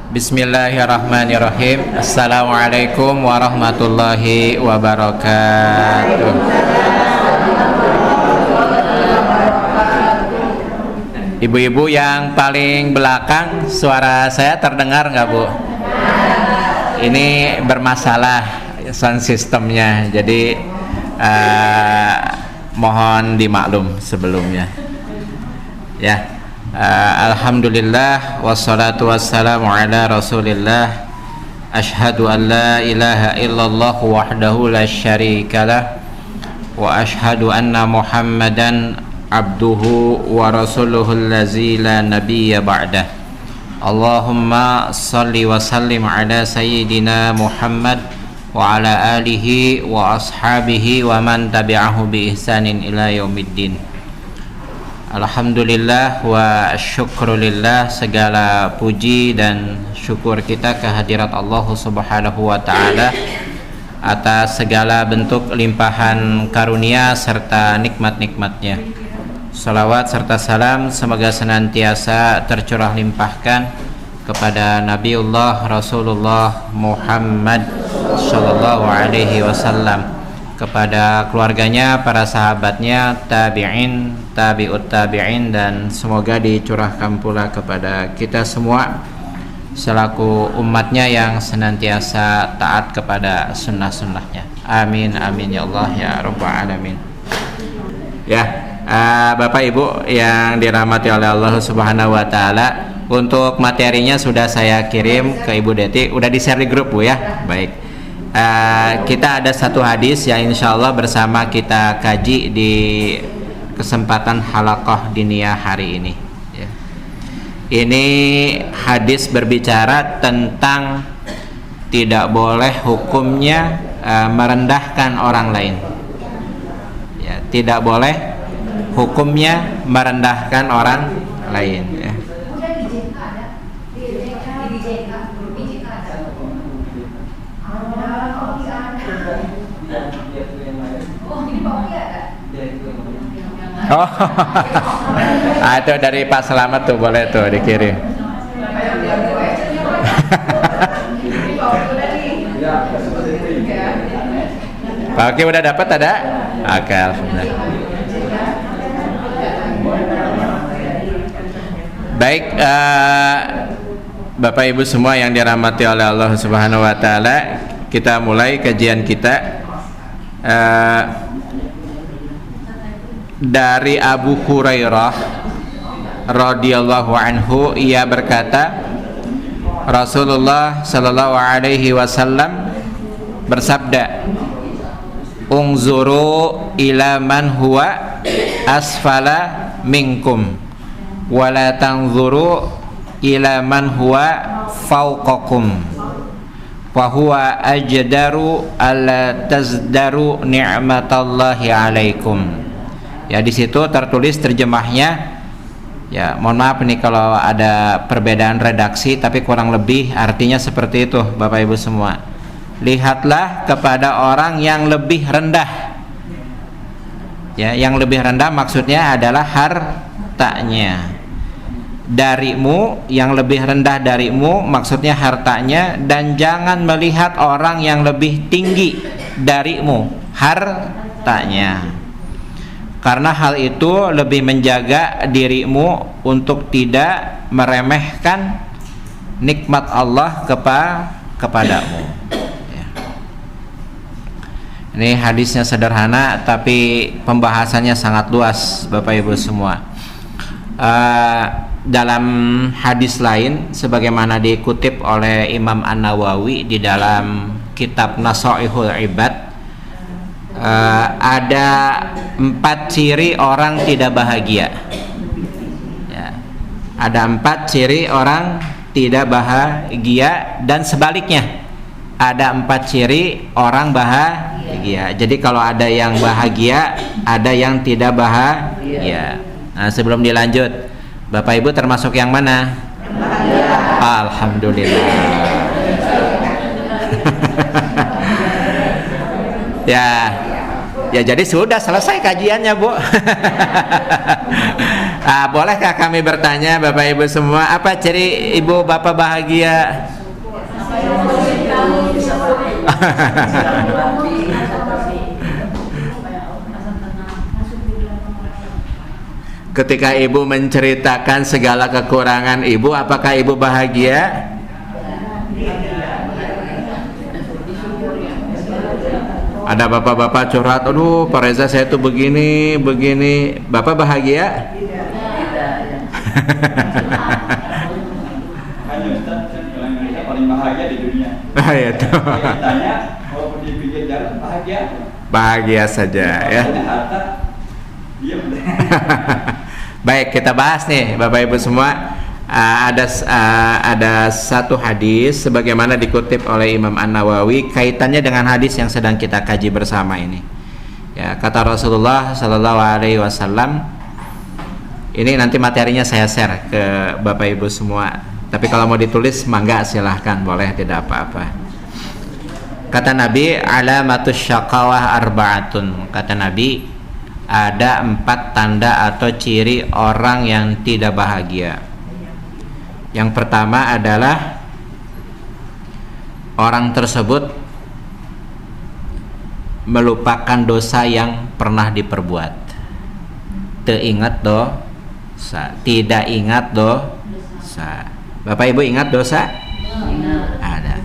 Bismillahirrahmanirrahim. Assalamualaikum warahmatullahi wabarakatuh. Ibu-ibu yang paling belakang, suara saya terdengar nggak, Bu? Ini bermasalah sound systemnya, jadi mohon dimaklum sebelumnya. Ya. Alhamdulillah wassalatu wassalamu ala rasulillah. Ashhadu an la ilaha illallah wahdahu la syarikalah wa ashhadu anna muhammadan abduhu wa rasuluhu allazi la nabiyya ba'dah. Allahumma salli wa sallim ala sayyidina Muhammad wa ala alihi wa ashabihi wa man tabi'ahu bi ihsanin ila yaumiddin. Alhamdulillah wa syukrulillah, segala puji dan syukur kita kehadirat Allah Subhanahu wa ta'ala atas segala bentuk limpahan karunia serta nikmat-nikmatnya. Salawat serta salam semoga senantiasa tercurah limpahkan kepada Nabiullah Rasulullah Muhammad sallallahu alaihi wasallam, kepada keluarganya, para sahabatnya, tabi'in, tabi'ut tabi'in, dan semoga dicurahkan pula kepada kita semua selaku umatnya yang senantiasa taat kepada sunnah-sunnahnya. Amin, amin ya Allah ya Rabbal Alamin. Ya, Bapak Ibu yang dirahmati oleh Allah Subhanahu wa ta'ala, untuk materinya sudah saya kirim ke Ibu Deti, udah di-share di grup, Bu, ya. Baik. Kita ada satu hadis yang insya Allah bersama kita kaji di kesempatan halaqah diniyah hari ini, ya. Ini hadis berbicara tentang tidak boleh hukumnya merendahkan orang lain, ya, tidak boleh hukumnya merendahkan orang lain, ya. Oh, itu dari Pak Selamat tuh, boleh tuh dikirim. Oke, udah dapat ada? Oke, alhamdulillah. Baik, Bapak Ibu semua yang dirahmati oleh Allah Subhanahu wa ta'ala, kita mulai kajian kita. Dari Abu Hurairah radhiyallahu anhu, ia berkata, Rasulullah sallallahu alaihi wasallam bersabda, "Unzuru ila man huwa asfala minkum wa la tanzuru ila man huwa fawqakum wa huwa ajdaru alla tazdaru ni'matallahi alaikum." Ya, di situ tertulis terjemahnya. Ya, mohon maaf nih kalau ada perbedaan redaksi, tapi kurang lebih artinya seperti itu, Bapak Ibu semua. Lihatlah kepada orang yang lebih rendah. Ya, yang lebih rendah maksudnya adalah hartanya. Darimu, yang lebih rendah darimu maksudnya hartanya, dan jangan melihat orang yang lebih tinggi darimu, hartanya. Karena hal itu lebih menjaga dirimu untuk tidak meremehkan nikmat Allah kepadamu, ya. Ini hadisnya sederhana tapi pembahasannya sangat luas, Bapak Ibu semua. Dalam hadis lain, sebagaimana dikutip oleh Imam An-Nawawi di dalam kitab Nasaihul Ibad, ada 4 ciri orang tidak bahagia, ya. Ada 4 ciri orang tidak bahagia, dan sebaliknya ada 4 ciri orang bahagia. Jadi kalau ada yang bahagia, ada yang tidak bahagia. Nah, sebelum dilanjut, Bapak Ibu termasuk yang mana? Alhamdulillah. Ya, Ya jadi sudah selesai kajiannya, Bu. Bolehkah kami bertanya Bapak Ibu semua, apa ciri Ibu Bapak bahagia? Ketika Ibu menceritakan segala kekurangan Ibu, apakah Ibu bahagia? Ada bapak-bapak curhat, aduh Pak Reza saya tuh begini, Bapak bahagia? Hanya Ustaz, Indonesia paling bahagia di dunia. Ya tuh. Ditanya, kalau di pinggir jalan bahagia? Bahagia saja ya. Harta, diam. Baik, kita bahas nih Bapak Ibu semua. Ada satu hadis sebagaimana dikutip oleh Imam An-Nawawi kaitannya dengan hadis yang sedang kita kaji bersama ini. Ya, kata Rasulullah Sallallahu Alaihi Wasallam. Ini nanti materinya saya share ke Bapak Ibu semua. Tapi kalau mau ditulis, mangga silahkan, boleh, tidak apa-apa. Kata Nabi, alamatus syaqawah arba'atun. Kata Nabi, ada 4 tanda atau ciri orang yang tidak bahagia. Yang pertama adalah orang tersebut melupakan dosa yang pernah diperbuat. Teingat dosa, tidak ingat dosa. Bapak Ibu ingat dosa? Ada.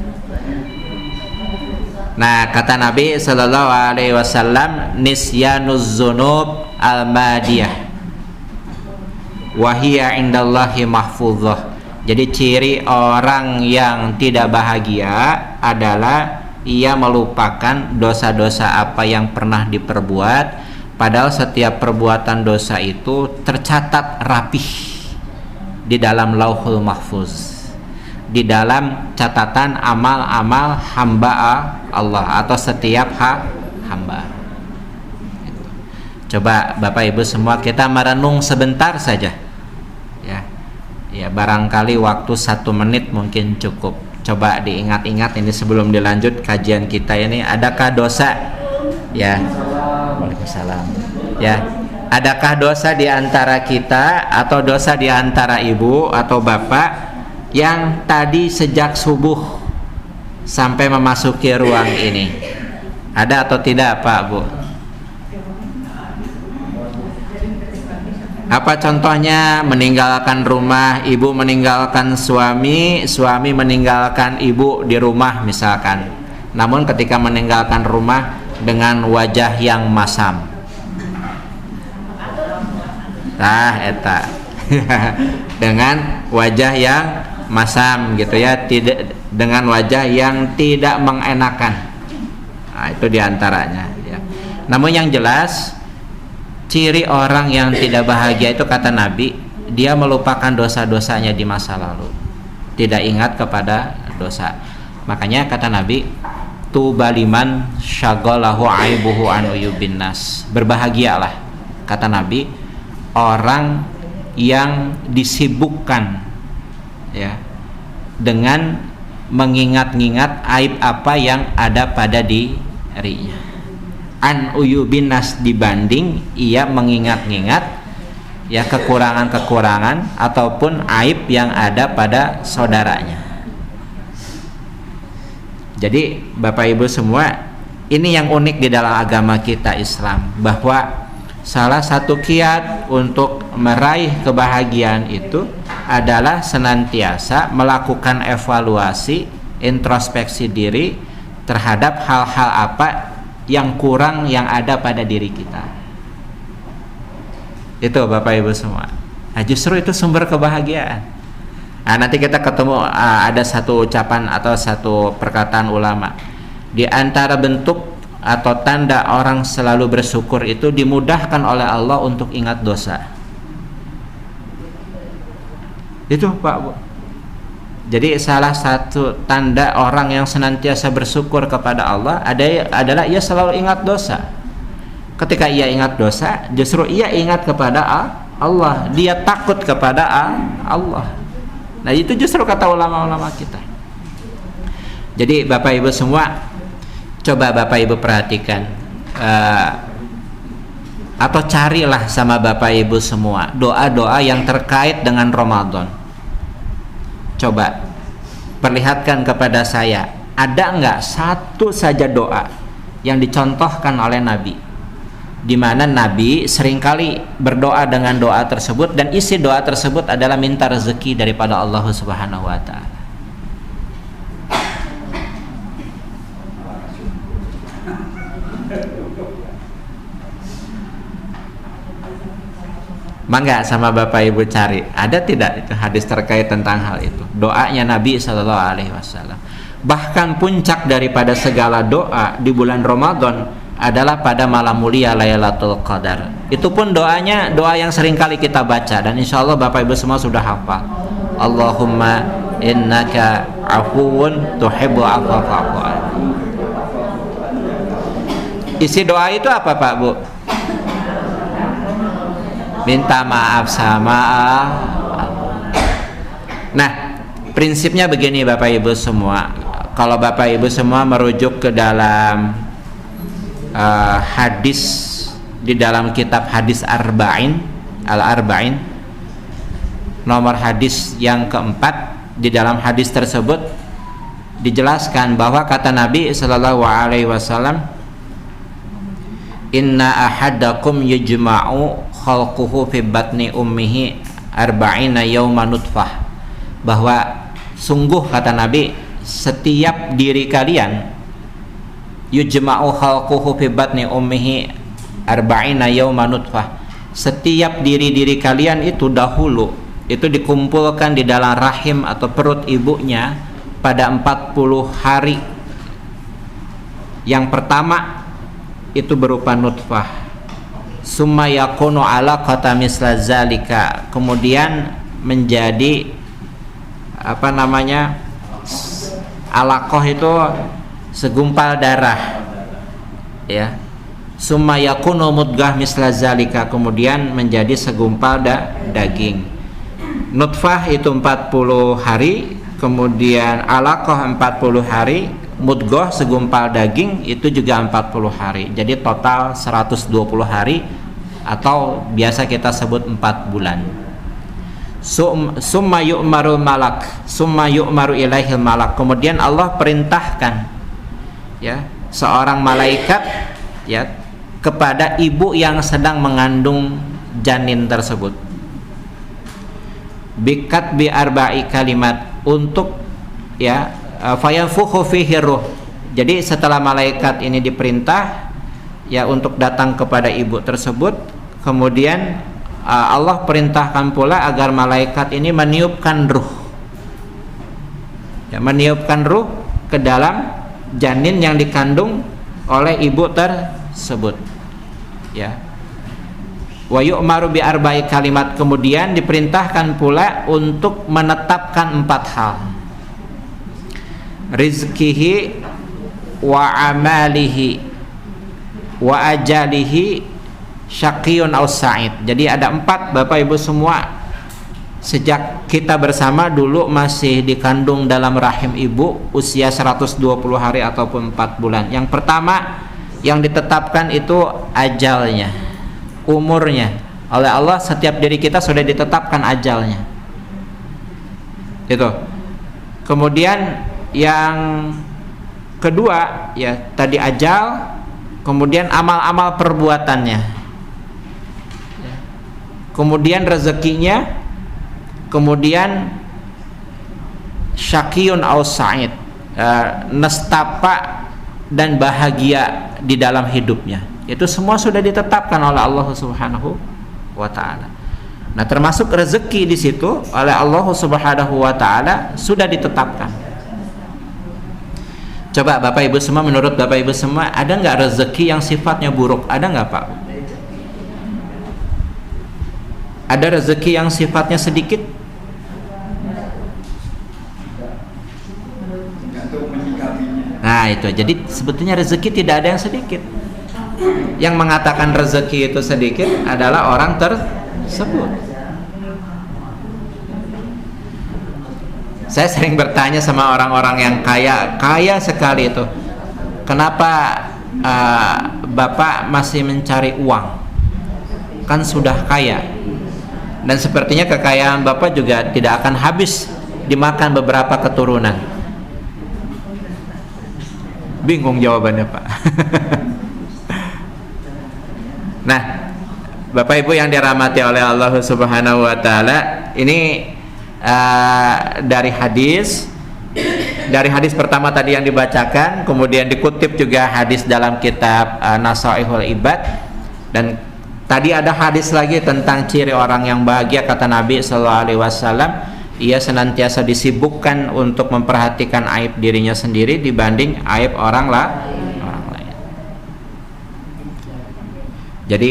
Nah, kata Nabi Sallallahu Alaihi Wasallam, nisyanuz zunub al-madiyah wahiya indallahi mahfuzah. Jadi ciri orang yang tidak bahagia adalah ia melupakan dosa-dosa apa yang pernah diperbuat, padahal setiap perbuatan dosa itu tercatat rapih di dalam Lauhul Mahfuz, di dalam catatan amal-amal hamba Allah atau setiap hamba. Coba Bapak Ibu semua kita merenung sebentar saja. Ya, barangkali waktu 1 menit mungkin cukup. Coba diingat-ingat ini sebelum dilanjut kajian kita ini, adakah dosa? Ya. Waalaikumsalam. Ya. Adakah dosa di antara kita atau dosa di antara ibu atau bapak yang tadi sejak subuh sampai memasuki ruang ini? Ada atau tidak, Pak, Bu? Apa contohnya? Meninggalkan rumah, ibu meninggalkan suami, suami meninggalkan ibu di rumah misalkan. Namun ketika meninggalkan rumah dengan wajah yang masam. Eta. Dengan wajah yang masam gitu ya, tidak dengan wajah yang tidak mengenakan. Nah, itu diantaranya ya. Namun yang jelas ciri orang yang tidak bahagia itu kata Nabi, dia melupakan dosa-dosanya di masa lalu, tidak ingat kepada dosa. Makanya kata Nabi, tubaliman syaghalahu aibuhu an uyubin nas. Berbahagialah, kata Nabi, orang yang disibukkan ya dengan mengingat-ingat aib apa yang ada pada dirinya. An uyubin nas, dibanding ia mengingat-ingat ya kekurangan-kekurangan ataupun aib yang ada pada saudaranya. Jadi Bapak Ibu semua, ini yang unik di dalam agama kita Islam, bahwa salah satu kiat untuk meraih kebahagiaan itu adalah senantiasa melakukan evaluasi, introspeksi diri terhadap hal-hal apa yang kurang yang ada pada diri kita. Itu Bapak Ibu semua. Nah, justru itu sumber kebahagiaan. Nah, nanti kita ketemu ada satu ucapan atau satu perkataan ulama. Di antara bentuk atau tanda orang selalu bersyukur itu dimudahkan oleh Allah untuk ingat dosa. Itu Pak, Bu. Jadi salah satu tanda orang yang senantiasa bersyukur kepada Allah adalah ia selalu ingat dosa. Ketika ia ingat dosa, justru ia ingat kepada Allah. Dia takut kepada Allah. Nah, itu justru kata ulama-ulama kita. Jadi Bapak Ibu semua, coba Bapak Ibu perhatikan atau carilah sama Bapak Ibu semua doa-doa yang terkait dengan Ramadan. Coba perlihatkan kepada saya, ada nggak satu saja doa yang dicontohkan oleh Nabi di mana Nabi seringkali berdoa dengan doa tersebut dan isi doa tersebut adalah minta rezeki daripada Allah Subhanahu wa taala. Mangga sama Bapak Ibu cari, ada tidak itu hadis terkait tentang hal itu, doanya Nabi Sallallahu Alaihi Wasallam. Bahkan puncak daripada segala doa di bulan Ramadan adalah pada malam mulia Lailatul Qadar. Itu pun doanya doa yang sering kali kita baca dan insya Allah Bapak Ibu semua sudah hafal. Allahumma innaka afuwun tuhibbu afwa fa'fu anni. Isi doa itu apa Pak Bu? Minta maaf sama Nah, prinsipnya begini Bapak Ibu semua. Kalau Bapak Ibu semua merujuk ke dalam hadis di dalam kitab hadis Arba'in, Al-Arba'in, nomor hadis yang keempat, di dalam hadis tersebut dijelaskan bahwa kata Nabi Sallallahu Alaihi Wasallam, inna ahadakum yujma'u khalquhu fi batni ummihi arba'ina yawma nutfah, bahwa sungguh kata Nabi setiap diri kalian yujma'u khalquhu fi batni ummihi arba'ina yawma nutfah, setiap diri-diri kalian itu dahulu itu dikumpulkan di dalam rahim atau perut ibunya pada 40 hari. Yang pertama itu berupa nutfah, summa yakunu alaqata misla zalika, kemudian menjadi alaqah itu segumpal darah, ya. Summa yakunu mudghah misla zalika, kemudian menjadi segumpal daging. Nutfah itu 40 hari, kemudian alaqah 40 hari, mudghah segumpal daging itu juga 40 hari. Jadi total 120 hari atau biasa kita sebut 4 bulan. Summa yu'maru malak, summa yu'maru ilaihil malak, kemudian Allah perintahkan, ya, seorang malaikat, ya, kepada ibu yang sedang mengandung janin tersebut, bikat bi arba'i kalimat, untuk, ya, fayanfukhu fihi ruh. Jadi setelah malaikat ini diperintah, ya, untuk datang kepada ibu tersebut, kemudian Allah perintahkan pula agar malaikat ini meniupkan ruh, ya, meniupkan ruh ke dalam janin yang dikandung oleh ibu tersebut, ya. Wa yu'maru bi arba'i kalimat, kemudian diperintahkan pula untuk menetapkan 4 hal: rizkihi wa amalihi wa ajalihi syaqiyun aw sa'id. Jadi ada 4 Bapak Ibu semua. Sejak kita bersama dulu masih dikandung dalam rahim ibu usia 120 hari ataupun 4 bulan. Yang pertama yang ditetapkan itu ajalnya, umurnya. Oleh Allah setiap diri kita sudah ditetapkan ajalnya. Itu. Kemudian yang kedua, ya, tadi ajal, kemudian amal-amal perbuatannya, kemudian rezekinya, kemudian syaqiyun aw sa'id, nestapa dan bahagia di dalam hidupnya. Itu semua sudah ditetapkan oleh Allah Subhanahu wa taala. Nah, termasuk rezeki di situ oleh Allah Subhanahu wa taala sudah ditetapkan. Coba Bapak Ibu semua, menurut Bapak Ibu semua, ada nggak rezeki yang sifatnya buruk? Ada nggak Pak? Ada rezeki yang sifatnya sedikit? Nah itu, jadi sebetulnya rezeki tidak ada yang sedikit. Yang mengatakan rezeki itu sedikit adalah orang tersebut. Saya sering bertanya sama orang-orang yang kaya sekali itu, kenapa Bapak masih mencari uang? kan sudah kaya. Dan sepertinya kekayaan Bapak juga tidak akan habis dimakan beberapa keturunan. Bingung jawabannya, Pak. Nah, Bapak Ibu yang dirahmati oleh Allah Subhanahu wa taala, ini dari hadis pertama tadi yang dibacakan, kemudian dikutip juga hadis dalam kitab Nasaihul Ibad, dan tadi ada hadis lagi tentang ciri orang yang bahagia. Kata Nabi sallallahu alaihi wasallam, ia senantiasa disibukkan untuk memperhatikan aib dirinya sendiri dibanding aib orang lain. Jadi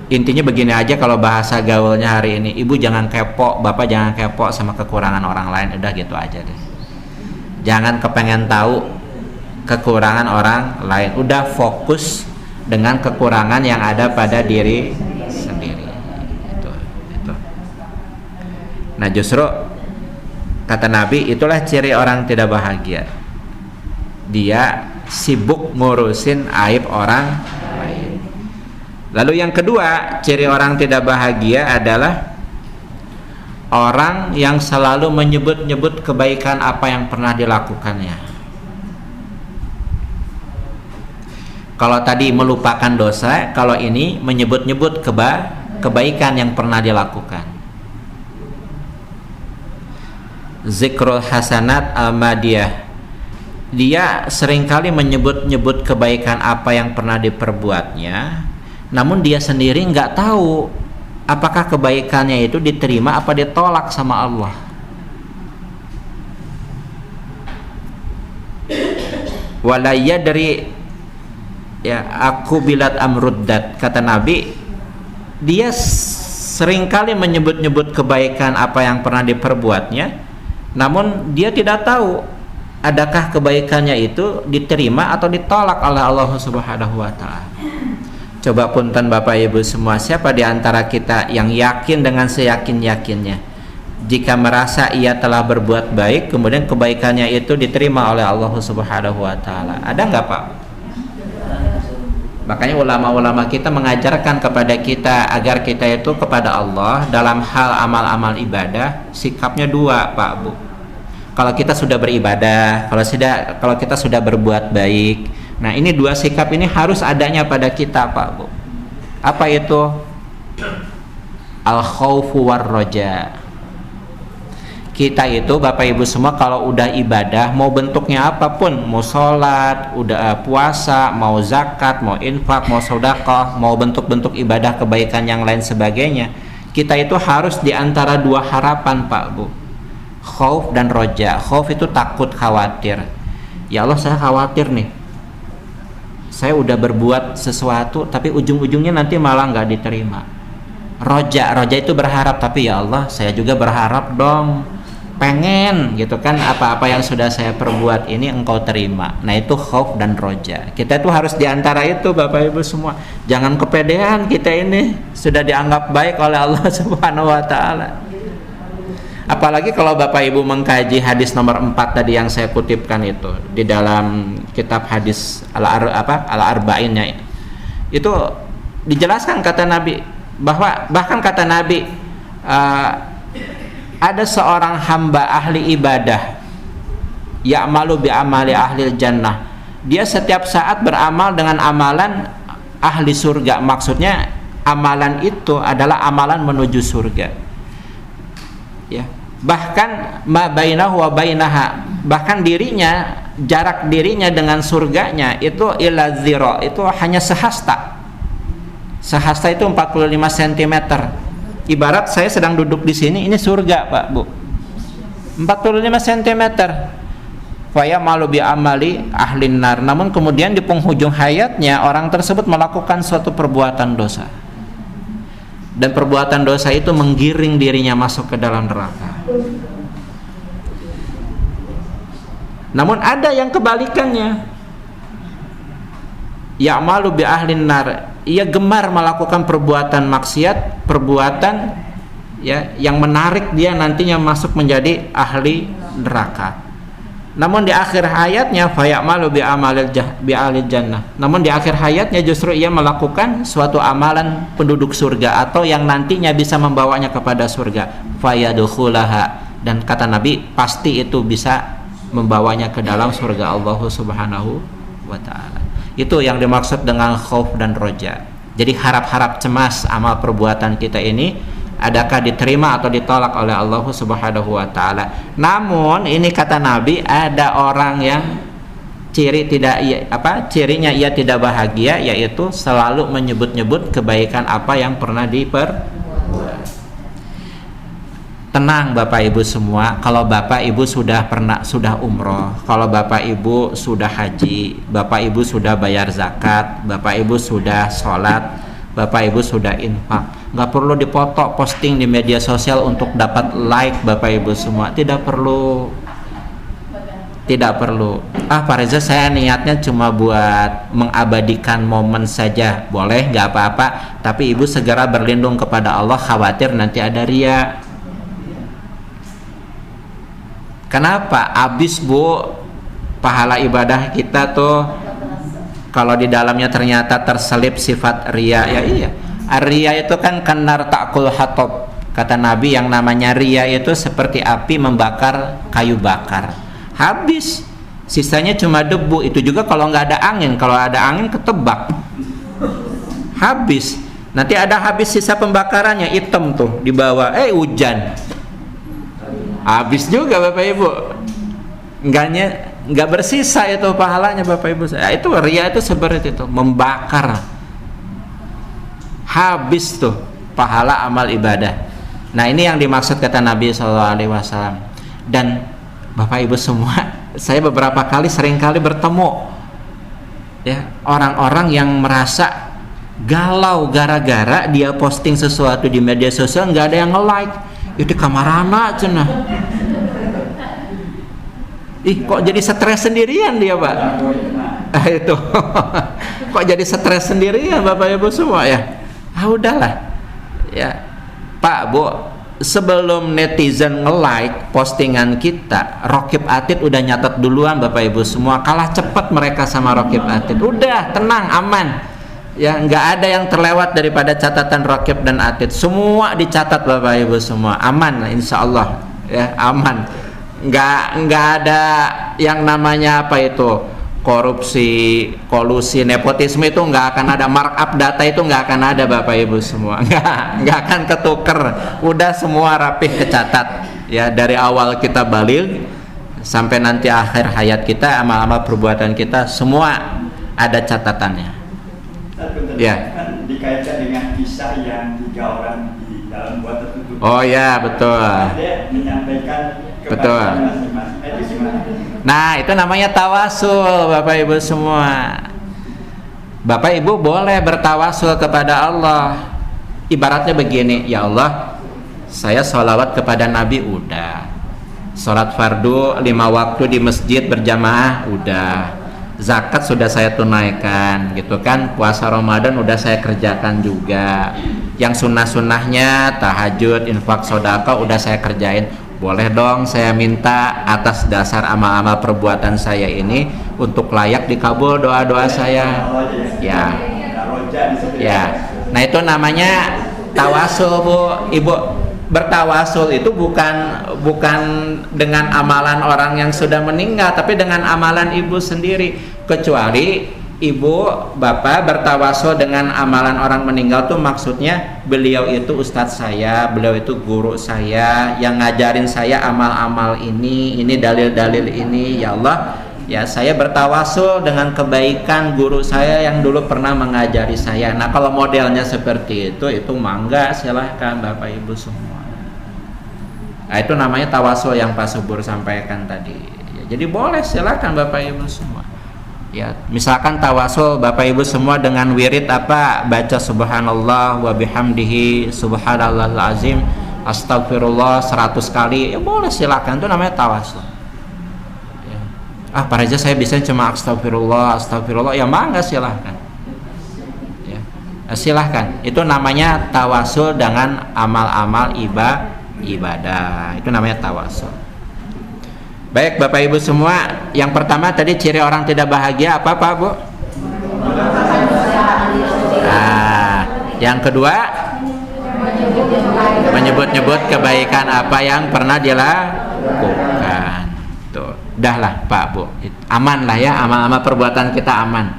intinya begini aja kalau bahasa gaulnya hari ini, ibu jangan kepo, bapak jangan kepo sama kekurangan orang lain, udah gitu aja deh. Jangan kepengen tahu kekurangan orang lain, udah fokus dengan kekurangan yang ada pada diri sendiri. Itu. Nah, justru kata Nabi, itulah ciri orang tidak bahagia. Dia sibuk ngurusin aib orang lain. Lalu yang kedua, ciri orang tidak bahagia adalah orang yang selalu menyebut-nyebut kebaikan apa yang pernah dilakukannya. Kalau tadi melupakan dosa, kalau ini menyebut-nyebut kebaikan yang pernah dilakukan. Zikrul hasanat al-madiyah. Dia seringkali menyebut-nyebut kebaikan apa yang pernah diperbuatnya, namun dia sendiri nggak tahu apakah kebaikannya itu diterima apa ditolak sama Allah. Walaya dari aku bilat amruddat, kata Nabi, dia seringkali menyebut-nyebut kebaikan apa yang pernah diperbuatnya, namun dia tidak tahu adakah kebaikannya itu diterima atau ditolak oleh Allah Subhanahu wa taala. Coba punten Bapak Ibu semua, siapa di antara kita yang yakin dengan seyakin-yakinnya jika merasa ia telah berbuat baik kemudian kebaikannya itu diterima oleh Allah Subhanahu wa taala? Ada nggak, Pak? Makanya ulama-ulama kita mengajarkan kepada kita agar kita itu kepada Allah dalam hal amal-amal ibadah sikapnya dua, Pak Bu. Kalau kita sudah beribadah, kalau kita sudah berbuat baik, nah ini dua sikap ini harus adanya pada kita, Pak Bu. Apa itu? Al-khaufu war-roja. Kita itu Bapak Ibu semua kalau udah ibadah, mau bentuknya apapun, mau sholat, udah puasa, mau zakat, mau infak, mau sedekah, mau bentuk-bentuk ibadah kebaikan yang lain sebagainya, kita itu harus diantara dua harapan, Pak Bu. Khauf dan roja. Khauf itu takut, khawatir. Ya Allah, saya khawatir nih, saya udah berbuat sesuatu tapi ujung-ujungnya nanti malah nggak diterima. Roja itu berharap, tapi ya Allah saya juga berharap dong, pengen gitu kan, apa-apa yang sudah saya perbuat ini engkau terima. Nah itu khauf dan roja. Kita itu harus diantara itu, Bapak Ibu semua. Jangan kepedean kita ini sudah dianggap baik oleh Allah Subhanahu wa taala. Apalagi kalau Bapak Ibu mengkaji hadis nomor 4 tadi yang saya kutipkan itu di dalam kitab hadis Al-Arba'innya, itu dijelaskan kata Nabi bahwa bahkan kata Nabi ada seorang hamba ahli ibadah ya'malu bi amali ahli jannah, dia setiap saat beramal dengan amalan ahli surga. Maksudnya amalan itu adalah amalan menuju surga, ya. Bahkan ma bainahu wa bainaha, bahkan dirinya, jarak dirinya dengan surganya itu ila zira, itu hanya sehasta. Sehasta itu 45 cm. Ibarat saya sedang duduk di sini, ini surga, Pak Bu. 45 cm. Faya malu bi amali ahlin nar. Namun kemudian di penghujung hayatnya orang tersebut melakukan suatu perbuatan dosa. Dan perbuatan dosa itu menggiring dirinya masuk ke dalam neraka. Namun ada yang kebalikannya. Ya'malu bi ahlin nar. Ia gemar melakukan perbuatan maksiat, perbuatan ya yang menarik dia nantinya masuk menjadi ahli neraka. Namun di akhir hayatnya fayamalu bi'alil jannah. Namun di akhir hayatnya justru ia melakukan suatu amalan penduduk surga atau yang nantinya bisa membawanya kepada surga. Fayadukhulaha, dan kata Nabi pasti itu bisa membawanya ke dalam surga Allah Subhanahu wa taala. Itu yang dimaksud dengan khauf dan roja. Jadi harap-harap cemas amal perbuatan kita ini adakah diterima atau ditolak oleh Allah Subhanahu wa taala. Namun ini kata Nabi, ada orang yang cirinya ia tidak bahagia, yaitu selalu menyebut-nyebut kebaikan apa yang pernah diperbuat. Tenang Bapak Ibu semua, kalau Bapak Ibu sudah umroh, kalau Bapak Ibu sudah haji, Bapak Ibu sudah bayar zakat, Bapak Ibu sudah sholat, Bapak Ibu sudah infak, nggak perlu dipoto posting di media sosial untuk dapat like Bapak Ibu semua, tidak perlu. Pak Reza, saya niatnya cuma buat mengabadikan momen saja, boleh, nggak apa-apa, tapi Ibu segera berlindung kepada Allah, khawatir nanti ada ria. Kenapa? Habis Bu, pahala ibadah kita tuh kalau di dalamnya ternyata terselip sifat ria. Ya iya, ria itu kan kanar ta'kul hatab. Kata Nabi, yang namanya ria itu seperti api membakar kayu bakar. Habis, sisanya cuma debu. Itu juga kalau nggak ada angin. Kalau ada angin ketebak. Habis. Nanti ada habis sisa pembakarannya, hitam tuh di bawah. Hujan. Habis juga Bapak Ibu. Nggak bersisa itu pahalanya Bapak Ibu. Itu ria itu seperti itu, membakar. Habis tuh pahala amal ibadah. Nah, ini yang dimaksud kata Nabi SAW. Dan Bapak Ibu semua, saya beberapa kali, sering kali bertemu ya orang-orang yang merasa galau gara-gara dia posting sesuatu di media sosial nggak ada yang nge-like. Itu kamarana cenah. Kok jadi stres sendirian dia, Pak? Itu. Kok jadi stres sendirian Bapak Ibu semua ya? Udahlah. Ya. Pak, Bu, sebelum netizen nge-like postingan kita, Rokib Atid udah nyatet duluan Bapak Ibu semua. Kalah cepat mereka sama Rokib Atid. Udah, tenang, aman. Ya, nggak ada yang terlewat daripada catatan Rokib dan Atid. Semua dicatat Bapak Ibu semua. Aman, insya Allah. Ya, aman. Nggak ada yang namanya apa itu, korupsi, kolusi, nepotisme, itu nggak akan ada. Markup data itu nggak akan ada Bapak Ibu semua. Nggak akan ketuker. Udah semua rapih kecatat. Ya, dari awal kita balik sampai nanti akhir hayat kita, amal-amal perbuatan kita semua ada catatannya. Ya. Kan dikaitkan dengan kisah yang 3 orang di dalam gua tertutup. Oh ya, betul. Dia menyampaikan betul. masing-masing. Nah, itu namanya tawasul Bapak Ibu semua. Bapak Ibu boleh bertawasul kepada Allah. Ibaratnya begini, ya Allah, saya sholawat kepada Nabi, udah. Sholat fardu 5 waktu di masjid berjamaah, udah. Zakat sudah saya tunaikan, gitu kan. Puasa Ramadan udah saya kerjakan juga. Yang sunnah-sunnahnya, tahajud, infak, sedekah udah saya kerjain. Boleh dong saya minta atas dasar amal-amal perbuatan saya ini untuk layak dikabul doa-doa saya. Ya. Ya. Nah, itu namanya tawasul, Bu. Ibu, bertawasul itu bukan dengan amalan orang yang sudah meninggal, tapi dengan amalan ibu sendiri. Kecuali ibu bapak bertawasul dengan amalan orang meninggal tuh maksudnya beliau itu ustadz saya, beliau itu guru saya yang ngajarin saya amal-amal ini dalil-dalil ini. Ya Allah, ya saya bertawasul dengan kebaikan guru saya yang dulu pernah mengajari saya. Nah, kalau modelnya seperti itu mangga, silahkan Bapak Ibu semua. Nah, itu namanya tawasul yang Pak Subur sampaikan tadi. Ya, jadi boleh, silakan Bapak Ibu semua. Ya, misalkan tawasul Bapak Ibu semua dengan wirid apa? Baca subhanallah wa bihamdihi subhanallahil azim, astagfirullah 100 kali. Ya boleh, silakan, itu namanya tawasul. Ya. Pak Reza, saya bisa cuma astagfirullah. Ya mangga, silakan. Ya. Silahkan. Itu namanya tawasul dengan amal-amal ibadah. Itu namanya tawasul. Baik Bapak Ibu semua, yang pertama tadi ciri orang tidak bahagia apa Pak Bu? Yang kedua, menyebut-nyebut kebaikan apa yang pernah dilakukan. Tuh, udahlah Pak Bu, aman lah ya, amal-amal perbuatan kita aman.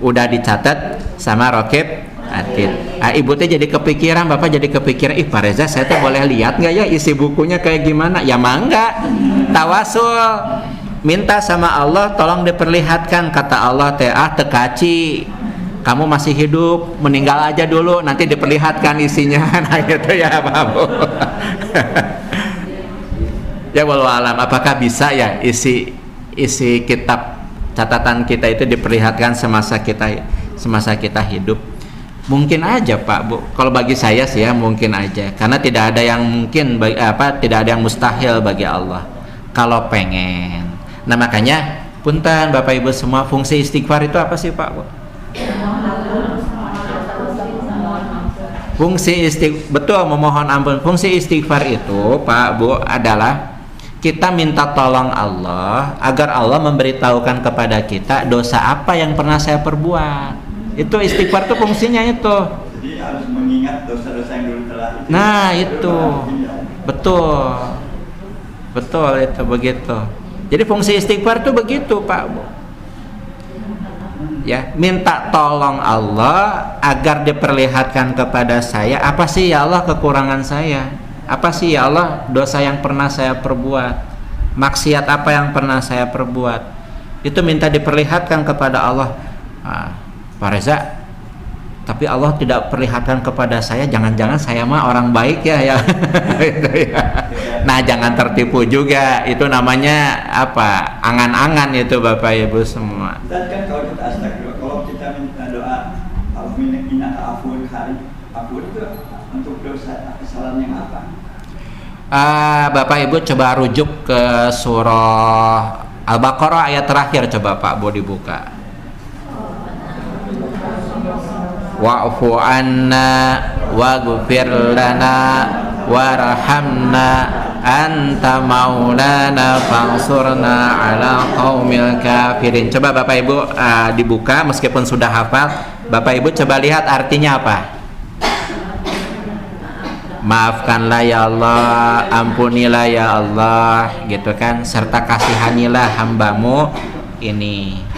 Udah dicatat sama Rokib Atid. Ibu teh jadi kepikiran, Bapak jadi kepikiran, Pak Reza saya tuh boleh lihat nggak ya isi bukunya kayak gimana? Ya mangga, tawasul, minta sama Allah tolong diperlihatkan, kata Allah teh tekaci, kamu masih hidup, meninggal aja dulu, nanti diperlihatkan isinya. Nah gitu ya Pak Bu. Ya walau alam, apakah bisa ya isi kitab catatan kita itu diperlihatkan semasa kita hidup? Mungkin aja Pak Bu, kalau bagi saya sih ya mungkin aja, karena tidak ada yang mungkin tidak ada yang mustahil bagi Allah kalau pengen. Nah makanya punten Bapak Ibu semua, fungsi istighfar itu apa sih Pak Bu? Betul, memohon ampun. Fungsi istighfar itu Pak Bu adalah kita minta tolong Allah agar Allah memberitahukan kepada kita dosa apa yang pernah saya perbuat. Itu istighfar itu fungsinya itu. Jadi harus mengingat dosa-dosa yang dulu telah itu. Nah itu betul itu begitu. Jadi fungsi istighfar itu begitu Pak Bu. Ya, minta tolong Allah agar diperlihatkan kepada saya apa sih ya Allah kekurangan saya, apa sih ya Allah dosa yang pernah saya perbuat, maksiat apa yang pernah saya perbuat. Itu minta diperlihatkan kepada Allah. Pak Reza, tapi Allah tidak perlihatkan kepada saya, jangan-jangan saya mah orang baik ya. Gitu ya. Nah jangan tertipu juga, itu namanya apa, angan-angan itu Bapak Ibu semua. Dan kan kalau kita astagfirullah, kalau kita minta doa minta afun itu untuk dosa kesalahan yang apa? Bapak Ibu coba rujuk ke surah Al-Baqarah ayat terakhir, coba Pak Bu dibuka. Wa'fu anna waghfir lana warhamna anta maulana fansurna ala qaumil kafirin. Coba Bapak Ibu dibuka, meskipun sudah hafal, Bapak Ibu coba lihat artinya apa. Maafkanlah ya Allah, ampunilah ya Allah, gitu kan, serta kasihanilah hambamu ini.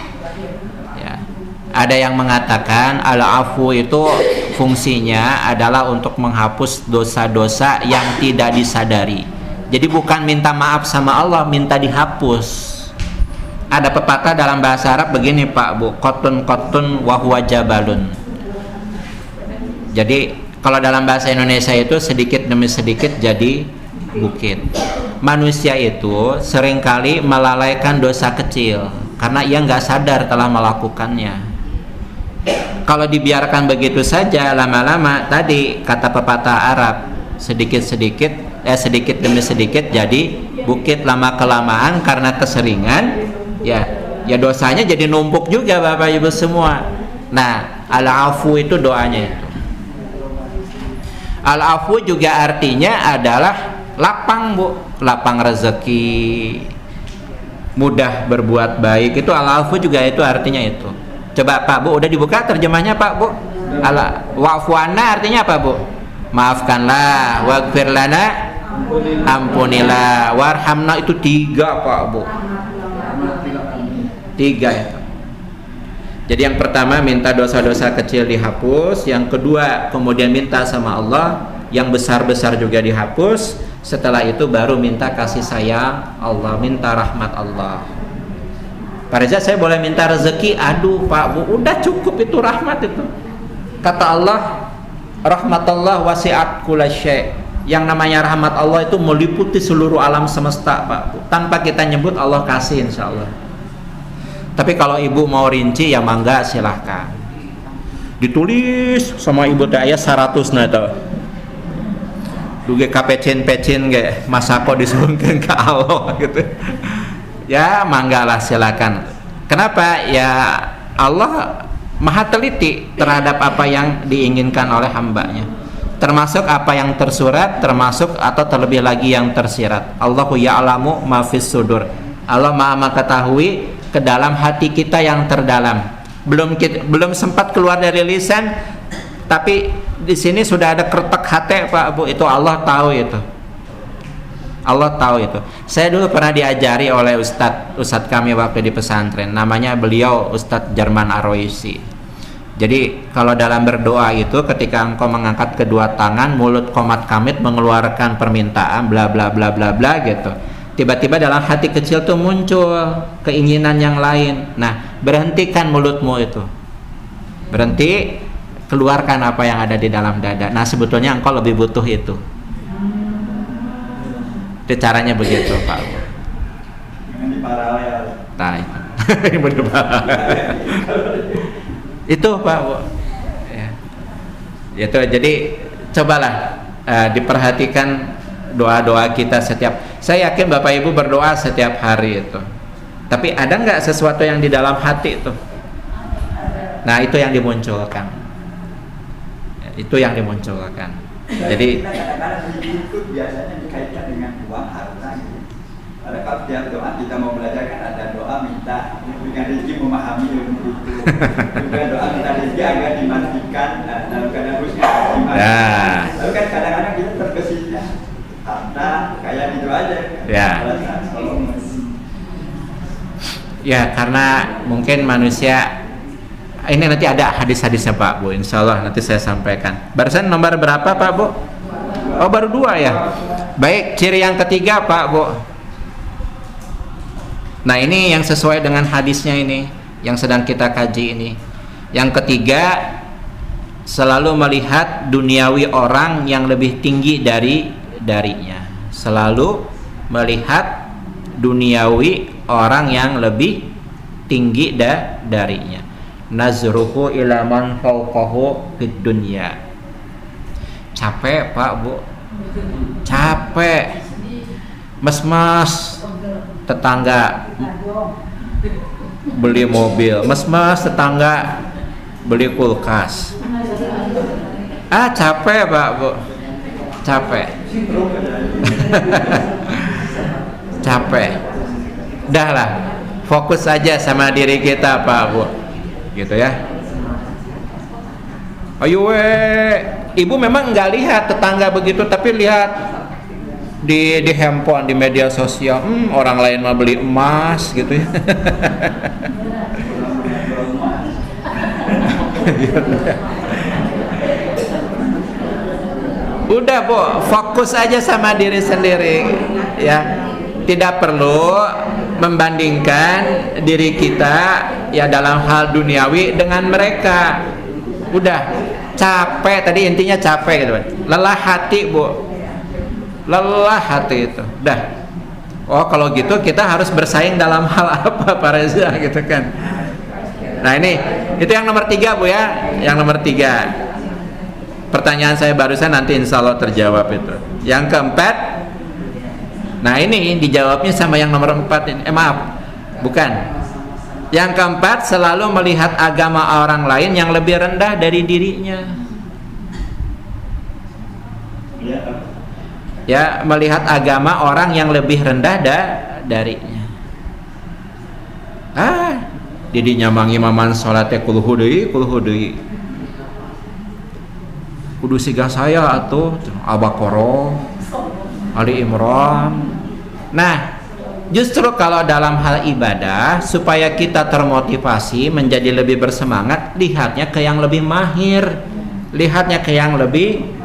Ada yang mengatakan al-afu itu fungsinya adalah untuk menghapus dosa-dosa yang tidak disadari. Jadi bukan minta maaf sama Allah, minta dihapus. Ada pepatah dalam bahasa Arab begini Pak Bu, qotun wa huwa jabalun. Jadi kalau dalam bahasa Indonesia itu sedikit demi sedikit jadi bukit. Manusia itu seringkali melalaikan dosa kecil karena ia nggak sadar telah melakukannya. Kalau dibiarkan begitu saja, lama-lama tadi kata pepatah Arab, sedikit demi sedikit jadi bukit. Lama kelamaan karena keseringan ya dosanya jadi numpuk juga Bapak Ibu semua. Nah al-afu itu doanya itu. Al-afu juga artinya adalah lapang Bu, lapang rezeki, mudah berbuat baik. Itu al-afu juga itu artinya itu. Coba Pak Bu, udah dibuka terjemahnya Pak Bu? Wa'fu anna artinya apa Bu? Maafkanlah, waghfir lana, ampunilah, warhamna itu 3 Pak Bu. 3 itu. Jadi yang pertama minta dosa-dosa kecil dihapus, yang kedua kemudian minta sama Allah yang besar-besar juga dihapus, setelah itu baru minta kasih sayang Allah, minta rahmat Allah. Pak Reza, saya boleh minta rezeki? Aduh Pak Bu, udah cukup itu rahmat itu. Kata Allah, rahmatullah wasi'at kullasyai. Yang namanya rahmat Allah itu meliputi seluruh alam semesta Pak Bu. Tanpa kita nyebut Allah kasih insya Allah. Tapi kalau ibu mau rinci ya mangga silahkan. Ditulis sama ibu daya 100 nada. Duge kapecin-pecin ge masako disuruhkeun ka Allah gitu. Ya manggalah silakan. Kenapa? Ya Allah maha teliti terhadap apa yang diinginkan oleh hambanya. termasuk apa yang tersurat, termasuk atau terlebih lagi yang tersirat. Allahu ya'lamu ma fis sudur. Allah Maha mengetahui ke dalam hati kita yang terdalam. Belum sempat keluar dari lisan, tapi di sini sudah ada kertek hati Pak Bu, itu Allah tahu itu. Allah tahu itu. Saya dulu pernah diajari oleh Ustadz kami waktu di pesantren, namanya beliau Ustadz Jarman Aroisi. Jadi kalau dalam berdoa itu, ketika engkau mengangkat kedua tangan, mulut qomat kamit mengeluarkan permintaan bla bla bla bla bla gitu. Tiba-tiba dalam hati kecil tuh muncul keinginan yang lain. Nah, berhentikan mulutmu itu. Berhenti, keluarkan apa yang ada di dalam dada. Nah, sebetulnya engkau lebih butuh itu. Itu caranya begitu Pak. Jangan diparalel. Nah, itu Pak Bu. Ya. Itu jadi cobalah diperhatikan doa-doa kita setiap. Saya yakin Bapak Ibu berdoa setiap hari itu. Tapi ada nggak sesuatu yang di dalam hati itu? Nah, itu yang dimunculkan. Itu yang dimunculkan. Jadi kadang-kadang itu biasanya dikaitkan dengan uang harta gitu. Karena kalau tiap doa kita mau belajar kan ada doa minta dengan rezeki memahami ilmu itu. Juga doa minta rezeki agar dimandikan dalam keadaan rusnya. Ya. Lalu kan kadang-kadang kita terkesitnya harta kayak gitu aja. Ya. Ya, karena mungkin manusia ini nanti ada hadis-hadisnya Pak Bu, insya Allah nanti saya sampaikan. Barusan nomor berapa Pak Bu? Oh, baru 2 ya. Baik, ciri yang ketiga Pak Bu. Nah, ini yang sesuai dengan hadisnya ini, yang sedang kita kaji ini. Yang ketiga, selalu melihat duniawi orang yang lebih tinggi darinya. Selalu melihat duniawi orang yang lebih tinggi darinya. Nazruhu ila man fawqahu fid dunya. Capek Pak Bu, capek. Mes-mes tetangga beli mobil, mes-mes tetangga beli kulkas. Capek Pak Bu, capek. Capek. Dah lah, fokus aja sama diri kita Pak Bu, gitu ya. Ayo ibu memang nggak lihat tetangga begitu, tapi lihat di handphone, di media sosial, orang lain mau beli emas gitu ya. Udah Bu, fokus aja sama diri sendiri ya. Tidak perlu membandingkan diri kita ya dalam hal duniawi dengan mereka. Udah capek, tadi intinya capek gitu. Lelah hati Bu, lelah hati itu. Udah. Oh, kalau gitu kita harus bersaing dalam hal apa Pak Reza gitu kan. Nah, ini itu yang nomor 3 Bu ya. Yang nomor 3. Pertanyaan saya barusan nanti insya Allah terjawab itu. Yang keempat, nah ini dijawabnya sama yang nomor 4 ini. Maaf, bukan. Yang keempat, selalu melihat agama orang lain yang lebih rendah dari dirinya. Ya, melihat agama orang yang lebih rendah darinya. Didinya mangimaman salatnya kulhu deui kudu siga saya atuh Al-Baqarah, Ali Imran. Nah, justru kalau dalam hal ibadah, supaya kita termotivasi menjadi lebih bersemangat, lihatnya ke yang lebih mahir, lihatnya ke yang lebih.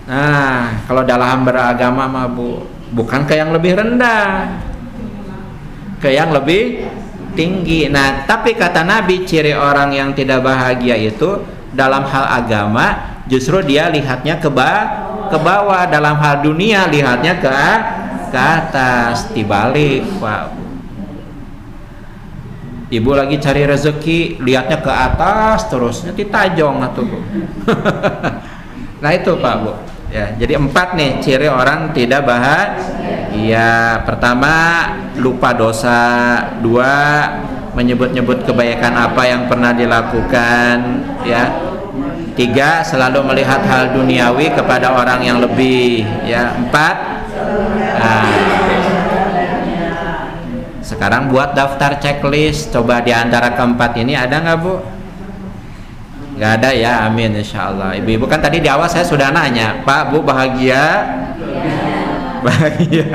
Nah, kalau dalam beragama mah Bu, bukan ke yang lebih rendah, ke yang lebih tinggi. Nah, tapi kata Nabi, ciri orang yang tidak bahagia itu dalam hal agama justru dia lihatnya ke bawah, dalam hal dunia lihatnya ke atas, dibalik Pak. Ibu lagi cari rezeki, lihatnya ke atas terus, nanti tajong atuh Bu. Nah itu Pak Bu. Ya, jadi 4 nih ciri orang tidak bahagia. Pertama, lupa dosa. 2, menyebut-nyebut kebaikan apa yang pernah dilakukan, ya. 3, selalu melihat hal duniawi kepada orang yang lebih, ya. 4, nah, sekarang buat daftar checklist. Coba di antara keempat ini ada nggak, Bu? Nggak ada ya, amin insyaallah. Ibu-ibu kan tadi di awal saya sudah nanya, Pak, Bu bahagia? Bahagia.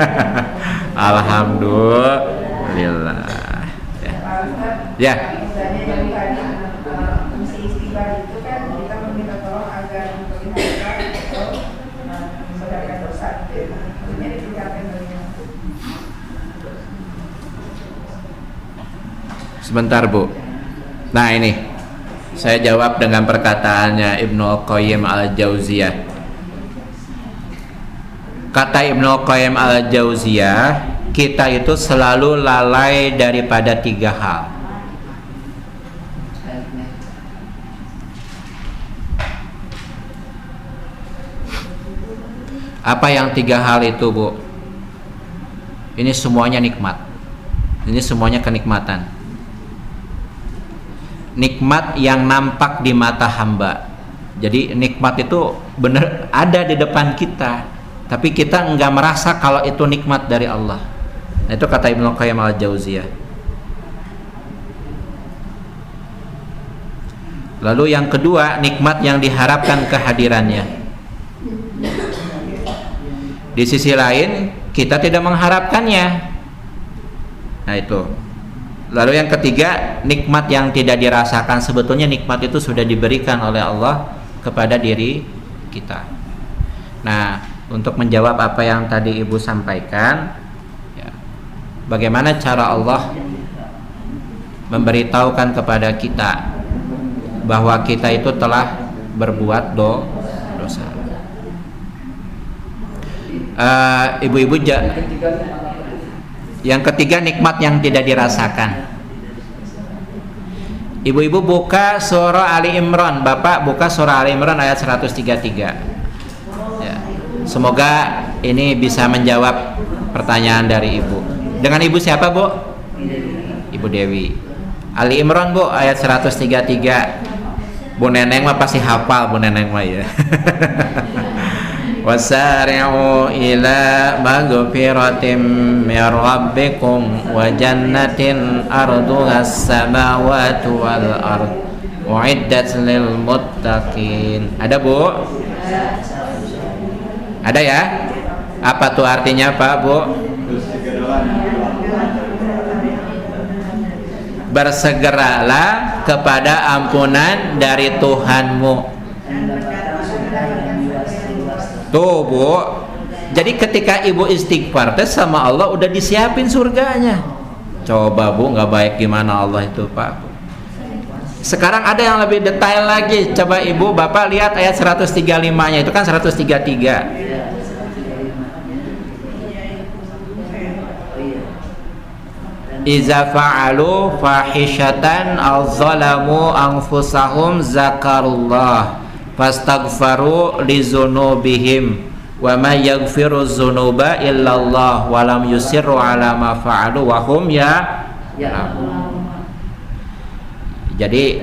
Alhamdulillah. Ya. Sebentar, Bu. Nah, ini saya jawab dengan perkataannya Ibnu Qayyim al-Jauziyah. Kata Ibnu Qayyim al-Jauziyah, kita itu selalu lalai daripada 3 hal. Apa yang 3 hal itu, Bu? Ini semuanya nikmat. Ini semuanya kenikmatan. Nikmat yang nampak di mata hamba. Jadi nikmat itu benar ada di depan kita, tapi kita enggak merasa kalau itu nikmat dari Allah. Nah, itu kata Ibnu Qayyim al-Jauziyah. Lalu yang kedua, nikmat yang diharapkan kehadirannya. Di sisi lain kita tidak mengharapkannya. Nah, itu. Lalu yang ketiga, nikmat yang tidak dirasakan. Sebetulnya nikmat itu sudah diberikan oleh Allah kepada diri kita. Nah, untuk menjawab apa yang tadi Ibu sampaikan, ya, bagaimana cara Allah memberitahukan kepada kita bahwa kita itu telah berbuat dosa. Ibu-ibu, yang ketiga, nikmat yang tidak dirasakan. Ibu-ibu buka surah Ali Imran. Bapak buka surah Ali Imran ayat 133. Ya. Semoga ini bisa menjawab pertanyaan dari Ibu. Dengan Ibu siapa, Bu? Ibu Dewi. Ali Imran, Bu, ayat 133. Bu Neneng mah pasti hafal, Bu Neneng mah ya. Wasari'u ila maghfiratin min rabbikum wa jannatin arduha as-samawati wal ard uiddat lil muttaqin. Ada, Bu? Ada ya? Apa tuh artinya, Pak, Bu? Bersegeralah kepada ampunan dari Tuhanmu. Tuh, Bu. Jadi ketika Ibu istighfar sama Allah udah disiapin surganya. Coba, Bu, nggak baik gimana Allah itu, Pak. Sekarang ada yang lebih detail lagi. Coba Ibu, Bapak lihat ayat 135-nya. Itu kan 133. Iza fa'alu fahishatan aw zalamu anfusahum zakarullah fastaghfaru li dzunubihim wa may yaghfiru dzunuba illallah wa lam yusirru ala ma fa'alu wa hum Jadi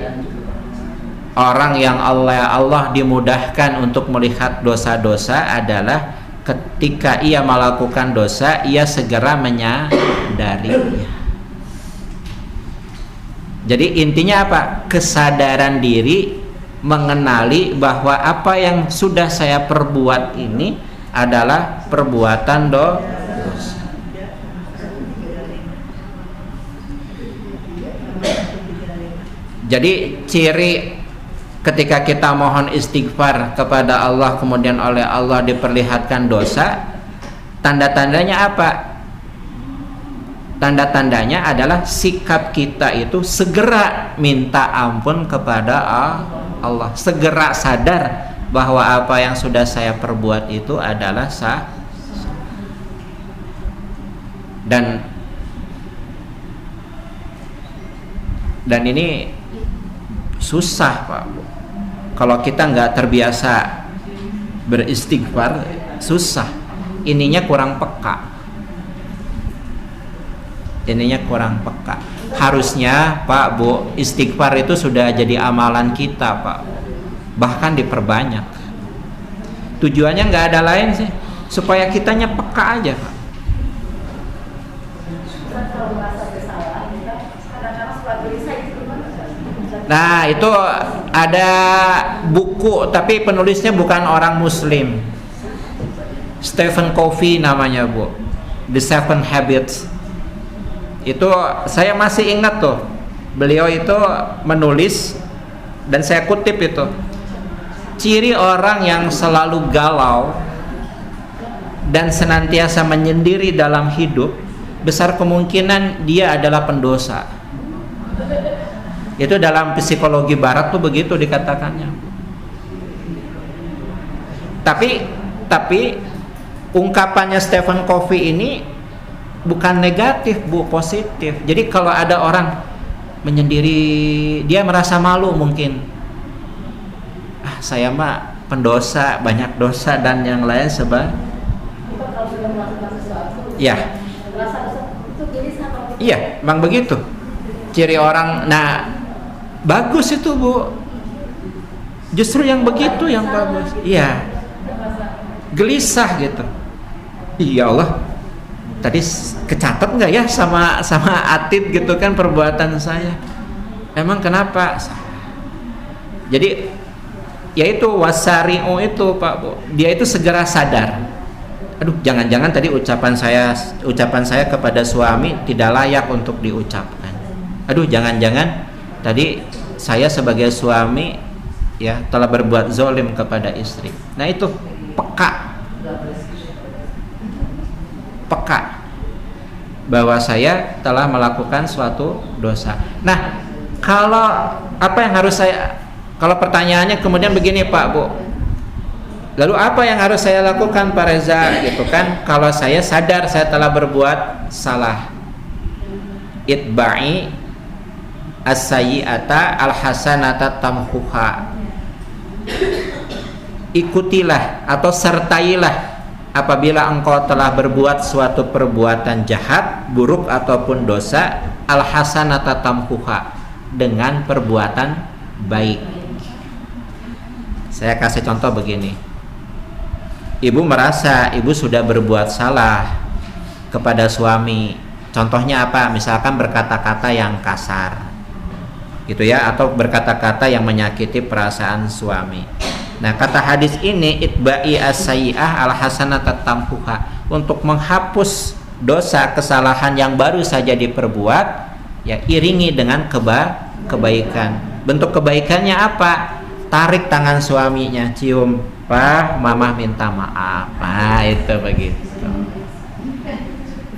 orang yang Allah dimudahkan untuk melihat dosa-dosa adalah ketika ia melakukan dosa, ia segera menyadarinya. Jadi intinya apa? Kesadaran diri, mengenali bahwa apa yang sudah saya perbuat ini adalah perbuatan dosa. Jadi ciri ketika kita mohon istighfar kepada Allah kemudian oleh Allah diperlihatkan dosa, tanda-tandanya apa? Tanda-tandanya adalah sikap kita itu segera minta ampun kepada Allah, segera sadar bahwa apa yang sudah saya perbuat itu adalah sah. Dan ini susah, Pak. Kalau kita nggak terbiasa beristighfar, susah. Ininya kurang peka. Harusnya, Pak, Bu, istighfar itu sudah jadi amalan kita, Pak. bahkan diperbanyak. Tujuannya nggak ada lain sih, supaya kitanya peka aja, Pak. Nah, itu ada buku tapi penulisnya bukan orang Muslim. Stephen Covey namanya, Bu. The Seven Habits. Itu saya masih ingat tuh. Beliau itu menulis dan saya kutip itu. Ciri orang yang selalu galau dan senantiasa menyendiri dalam hidup, besar kemungkinan dia adalah pendosa. Itu dalam psikologi barat tuh begitu dikatakannya. Tapi ungkapannya Stephen Covey ini bukan negatif, Bu, positif. Jadi kalau ada orang menyendiri, dia merasa malu mungkin. Saya mah pendosa, banyak dosa dan yang lain ya. Iya, memang begitu. Ciri orang, nah bagus itu, Bu. Justru yang begitu yang bagus. Iya. Gelisah gitu. Ya Allah, tadi kecatat nggak ya sama Atid gitu kan perbuatan saya? Emang kenapa? Jadi yaitu wasari'u itu, Pak, Bu. Dia itu segera sadar. Aduh, jangan-jangan tadi ucapan saya kepada suami tidak layak untuk diucapkan. Aduh, jangan-jangan tadi saya sebagai suami ya telah berbuat zalim kepada istri. Nah, itu peka bahwa saya telah melakukan suatu dosa. Nah, kalau pertanyaannya kemudian begini, Pak, Bu, lalu apa yang harus saya lakukan, Pak Reza, gitu kan? Kalau saya sadar saya telah berbuat salah, itba'i as-sayyi'ata al-hasanata tamhuha, ikutilah atau sertailah apabila engkau telah berbuat suatu perbuatan jahat, buruk ataupun dosa, al-hasanata tamhuha, dengan perbuatan baik. Saya kasih contoh begini. Ibu merasa ibu sudah berbuat salah kepada suami. Contohnya apa? Misalkan berkata-kata yang kasar, gitu ya, atau berkata-kata yang menyakiti perasaan suami. Nah, kata hadis ini, itba'i as-sayyi'ah al-hasanata tamhuha, untuk menghapus dosa kesalahan yang baru saja diperbuat, ya iringi dengan kebaikan. Bentuk kebaikannya apa? Tarik tangan suaminya, cium, Pak, Mama minta maaf. Nah, itu begitu.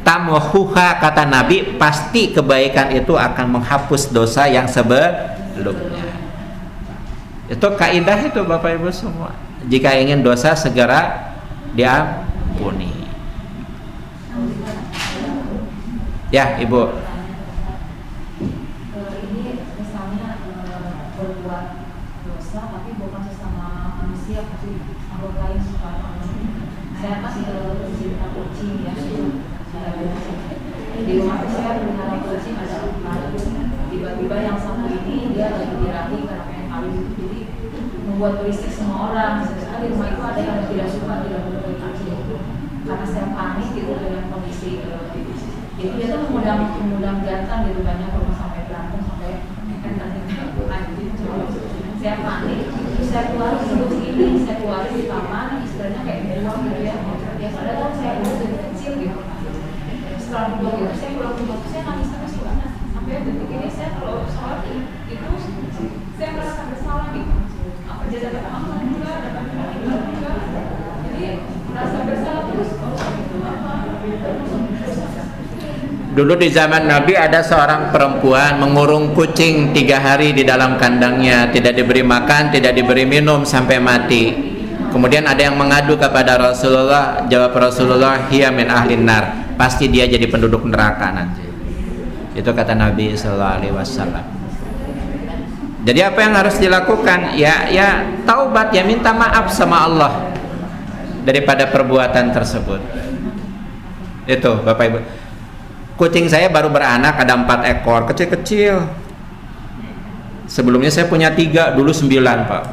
Tamhuha, kata Nabi, pasti kebaikan itu akan menghapus dosa yang sebelumnya. Itu kaidah itu, Bapak Ibu semua. Jika ingin dosa segera diampuni. Ya, Ibu. Ini misalnya berbuat dosa tapi bukan sesama manusia, tapi anggota lain suka. Saya kan cinta kucing ya. Di rumah saya pelihara kucing ada 4. Tiba-tiba yang satu ini dia lagi dirahi karena pengen kawin, jadi membuat berisik semua orang. Sebenarnya di rumah itu ada yang tidak suka, tidak boleh kucing, karena saya panik gitu dengan kondisi. Jadi dia tuh mengundang jantan gitu, banyak rumah sampai berantem sampai saya panik, terus saya keluarin kucing ini, saya keluarin di taman, istilahnya kayak beruang gitu ya. Ya padahal saya udah dari kecil gitu. Setelah dibuat itu saya pulang ke rumah, saya nangis terus banget. Sampai detik ini saya kalau sholat itu saya merasa bersalah gitu. Apa jadi dapat amal juga, dapat amal juga. Jadi merasa bersalah terus. Dulu di zaman Nabi ada seorang perempuan mengurung kucing 3 hari di dalam kandangnya, tidak diberi makan, tidak diberi minum sampai mati. Kemudian ada yang mengadu kepada Rasulullah, jawab Rasulullah, hiya min ahlin nar, pasti dia jadi penduduk neraka nanti. Itu kata Nabi sallallahu alaihi wasallam. Jadi apa yang harus dilakukan? Ya taubat, ya minta maaf sama Allah daripada perbuatan tersebut. Itu Bapak Ibu. Kucing saya baru beranak, ada 4 ekor, kecil-kecil. Sebelumnya saya punya 3, dulu 9, Pak.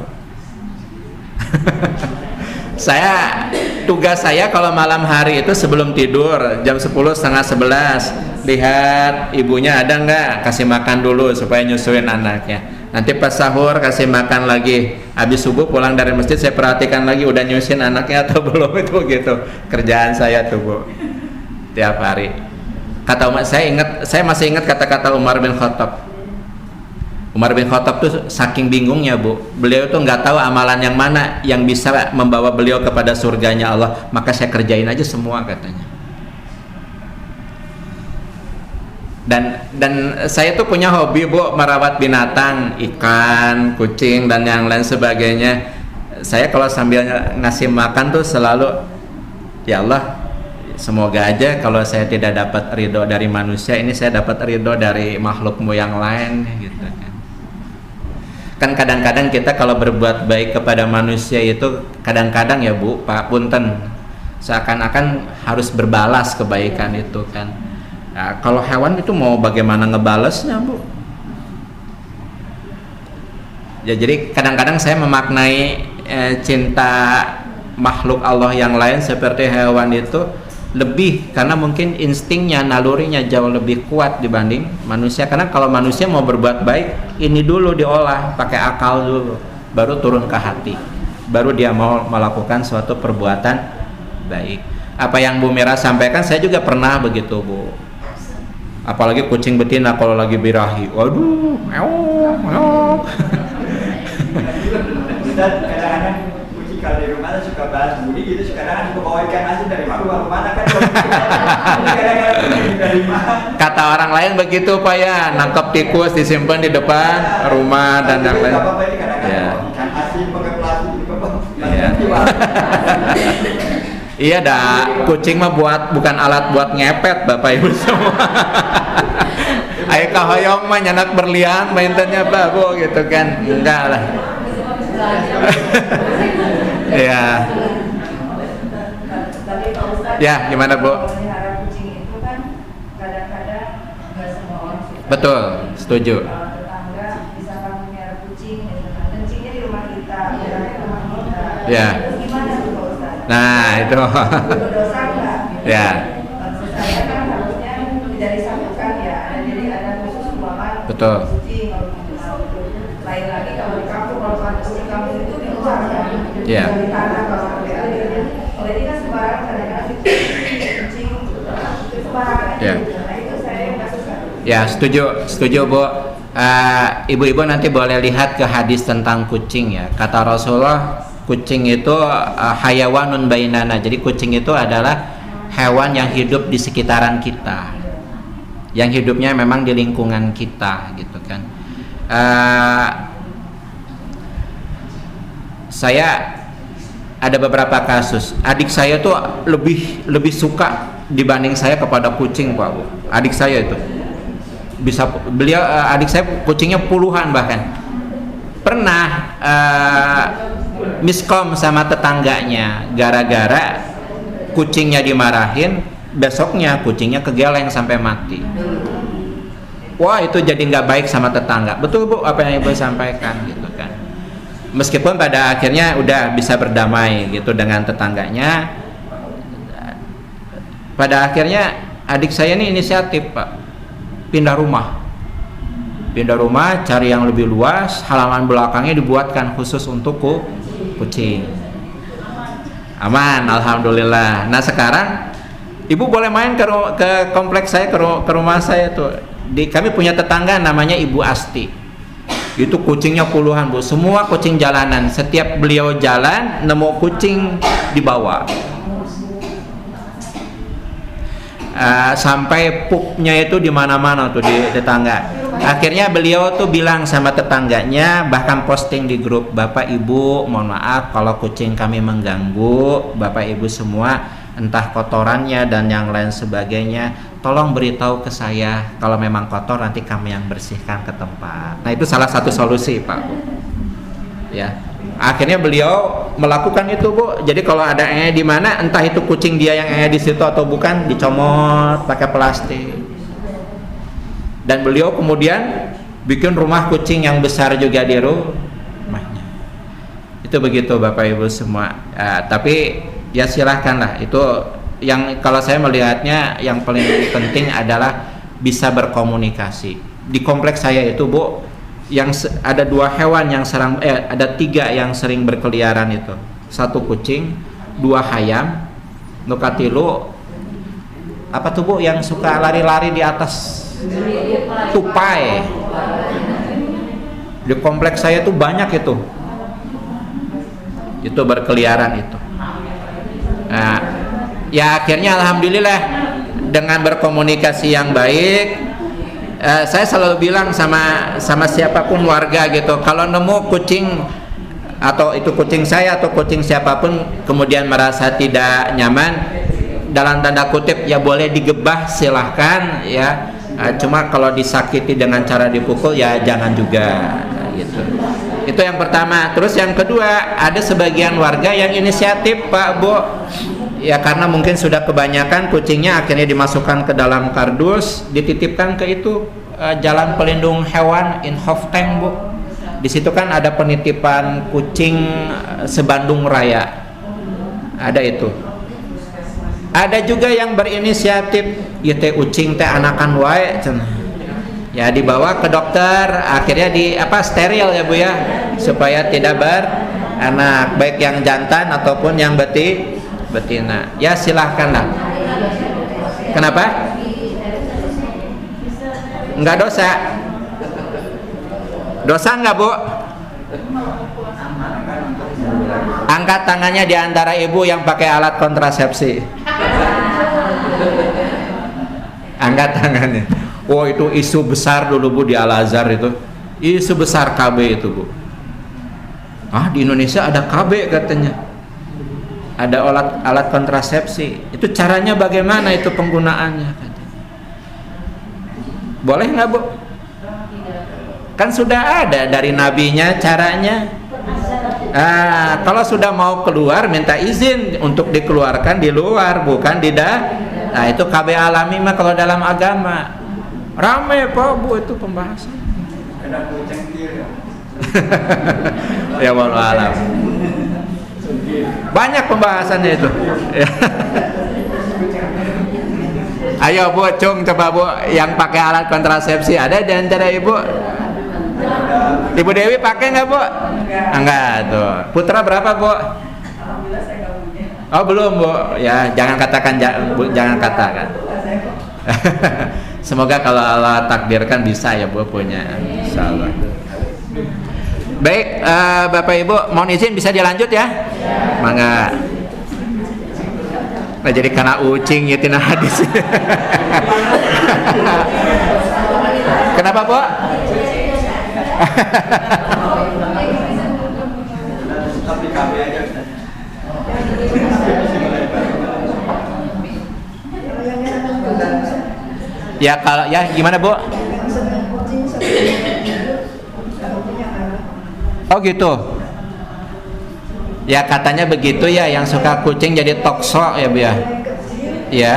Tugas saya kalau malam hari itu sebelum tidur jam 10 setengah 11 lihat ibunya ada nggak, kasih makan dulu supaya nyusuin anaknya. Nanti pas sahur kasih makan lagi, habis subuh pulang dari masjid saya perhatikan lagi udah nyusin anaknya atau belum. Itu gitu kerjaan saya tuh Bu tiap hari. Kata Umar, saya masih ingat kata-kata Umar bin Khattab. Umar bin Khattab tuh saking bingungnya Bu, beliau tuh nggak tahu amalan yang mana yang bisa membawa beliau kepada surganya Allah, maka saya kerjain aja semua katanya. Dan saya tuh punya hobi Bu, merawat binatang, ikan, kucing dan yang lain sebagainya. Saya kalau sambil ngasih makan tuh selalu, ya Allah, semoga aja kalau saya tidak dapat ridho dari manusia, ini saya dapat ridho dari makhlukmu yang lain gitu kan. Kadang-kadang kita kalau berbuat baik kepada manusia itu kadang-kadang ya Bu, Pak Punten, seakan-akan harus berbalas kebaikan itu kan. Nah, kalau hewan itu mau bagaimana ngebalesnya Bu? Ya jadi kadang-kadang saya memaknai cinta makhluk Allah yang lain seperti hewan itu lebih, karena mungkin instingnya, nalurinya jauh lebih kuat dibanding manusia. Karena kalau manusia mau berbuat baik, ini dulu diolah pakai akal dulu, baru turun ke hati, baru dia mau melakukan suatu perbuatan baik. Apa yang Bu Mira sampaikan saya juga pernah begitu Bu. Apalagi kucing betina kalau lagi birahi, waduh, meow. Kadang-kadang kucing kalau di rumah suka balas budi gitu, sekarang suka bawa ikan asin dari mana kan. Kata orang lain begitu Pak ya, nangkep tikus disimpan di depan rumah dan yang lain. Ya. Ikan asin pakai plastik. Iya. Iya dah, kucing mah bukan alat buat ngepet Bapak Ibu semua. Ayo kahoyong mah nyanak berlian maintennya babu gitu kan. Enggak lah. Iya. Ya, gimana Bu? Betul, setuju. Tetangga bisa melihara kucing, kencingnya di rumah kita, di rumah kita. Ya. Terus gimana tuh Pak Ustaz? Nah, itu. Berdosa nggak? Ya. Maksud saya kan harusnya tidak disatukan ya. Jadi ada khusus ruangan Betul. kucing kalau gitu. Lain lagi kalau di kampung, kalau kucing kampung itu di luar kan. Ya. Di tanah kalau sampai akhirnya. Kalau ini kan sembarang kadang-kadang kucing sembarangan. Ya. Nah itu saya nggak suka. Ya, setuju Bu. Ibu-ibu nanti boleh lihat ke hadis tentang kucing ya. Kata Rasulullah, kucing itu hayawanun bainana. Jadi kucing itu adalah hewan yang hidup di sekitaran kita, yang hidupnya memang di lingkungan kita gitu kan. Saya ada beberapa kasus. Adik saya tuh lebih suka dibanding saya kepada kucing Pak Bu. Adik saya itu adik saya kucingnya puluhan bahkan. Pernah miskom sama tetangganya gara-gara kucingnya dimarahin, besoknya kucingnya kegeleng sampai mati. Wah, itu jadi nggak baik sama tetangga. Betul Bu apa yang Ibu sampaikan gitu kan. Meskipun pada akhirnya udah bisa berdamai gitu dengan tetangganya, pada akhirnya adik saya ini inisiatif Pak, pindah rumah, cari yang lebih luas, halaman belakangnya dibuatkan khusus untuk kucing. Aman, alhamdulillah. Nah sekarang Ibu boleh main ke kompleks saya, ke rumah saya tuh. Kami punya tetangga namanya Ibu Asti. Itu kucingnya puluhan Bu, semua kucing jalanan. Setiap beliau jalan nemu kucing dibawa. Sampai pupnya itu di mana-mana tuh di tetangga. Akhirnya beliau tuh bilang sama tetangganya, bahkan posting di grup, Bapak Ibu mohon maaf kalau kucing kami mengganggu Bapak Ibu semua, entah kotorannya dan yang lain sebagainya, tolong beritahu ke saya, kalau memang kotor nanti kami yang bersihkan ke tempat. Nah itu salah satu solusi Pak ya. Akhirnya beliau melakukan itu Bu. Jadi kalau ada di mana, entah itu kucing dia yang di situ atau bukan, dicomot pakai plastik. Dan beliau kemudian bikin rumah kucing yang besar juga di rumahnya. Itu begitu Bapak Ibu semua. Tapi ya silahkanlah, itu yang kalau saya melihatnya yang paling penting adalah bisa berkomunikasi. Di kompleks saya itu Bu, yang ada 2 hewan yang ada 3 yang sering berkeliaran itu. 1 kucing, 2 hayam, nukatilu apa tuh Bu yang suka lari-lari di atas tupai. Di kompleks saya tuh banyak itu berkeliaran itu. Nah, ya akhirnya alhamdulillah dengan berkomunikasi yang baik, saya selalu bilang sama siapapun warga gitu, kalau nemu kucing atau itu kucing saya atau kucing siapapun kemudian merasa tidak nyaman, dalam tanda kutip ya boleh digebah silahkan ya, cuma kalau disakiti dengan cara dipukul ya jangan juga gitu. Itu yang pertama. Terus yang kedua, ada sebagian warga yang inisiatif Pak Bu, ya karena mungkin sudah kebanyakan kucingnya, akhirnya dimasukkan ke dalam kardus, dititipkan ke itu jalan pelindung hewan in Hofteng Bu. Di situ kan ada penitipan kucing se-Bandung Raya, ada itu. Ada juga yang berinisiatif, ya teh ucing teh anakan wae cenah. Ya dibawa ke dokter, akhirnya steril ya Bu ya, supaya tidak beranak, baik yang jantan ataupun yang betina. Ya silahkanlah. Kenapa? Enggak dosa. Dosa enggak Bu? Angkat tangannya di antara ibu yang pakai alat kontrasepsi. Angkat tangannya. Oh itu isu besar dulu Bu di Al-Azhar itu. Isu besar KB itu Bu. Di Indonesia ada KB katanya. Ada alat kontrasepsi. Itu caranya bagaimana itu penggunaannya katanya. Boleh nggak Bu? Kan sudah ada dari nabinya caranya. Kalau sudah mau keluar minta izin untuk dikeluarkan di luar, bukan di dalam. Nah itu KB alami mah kalau dalam agama. Rame Pak Bu itu pembahasan. Kena kucing kiri. Ya wallahu alam. Banyak pembahasannya itu. Ayo Bu, Cung coba Bu yang pakai alat kontrasepsi ada di antara Ibu? Ibu Dewi pakai nggak Bu? Enggak tuh. Putra berapa Bu? Alhamdulillah saya nggak punya. Oh belum Bu. Ya jangan katakan jangan katakan. Semoga kalau Allah takdirkan bisa ya Bu punya, insyaallah. Baik, Bapak Ibu, mohon izin bisa dilanjut ya? Mangga. Nah, jadi karena ucing ya tina hadis. Kenapa Bu? Tapi KB aja. Ya kalau ya gimana Bu? Oh gitu. Ya katanya begitu ya, yang suka kucing jadi tokso ya Bu ya. Ya.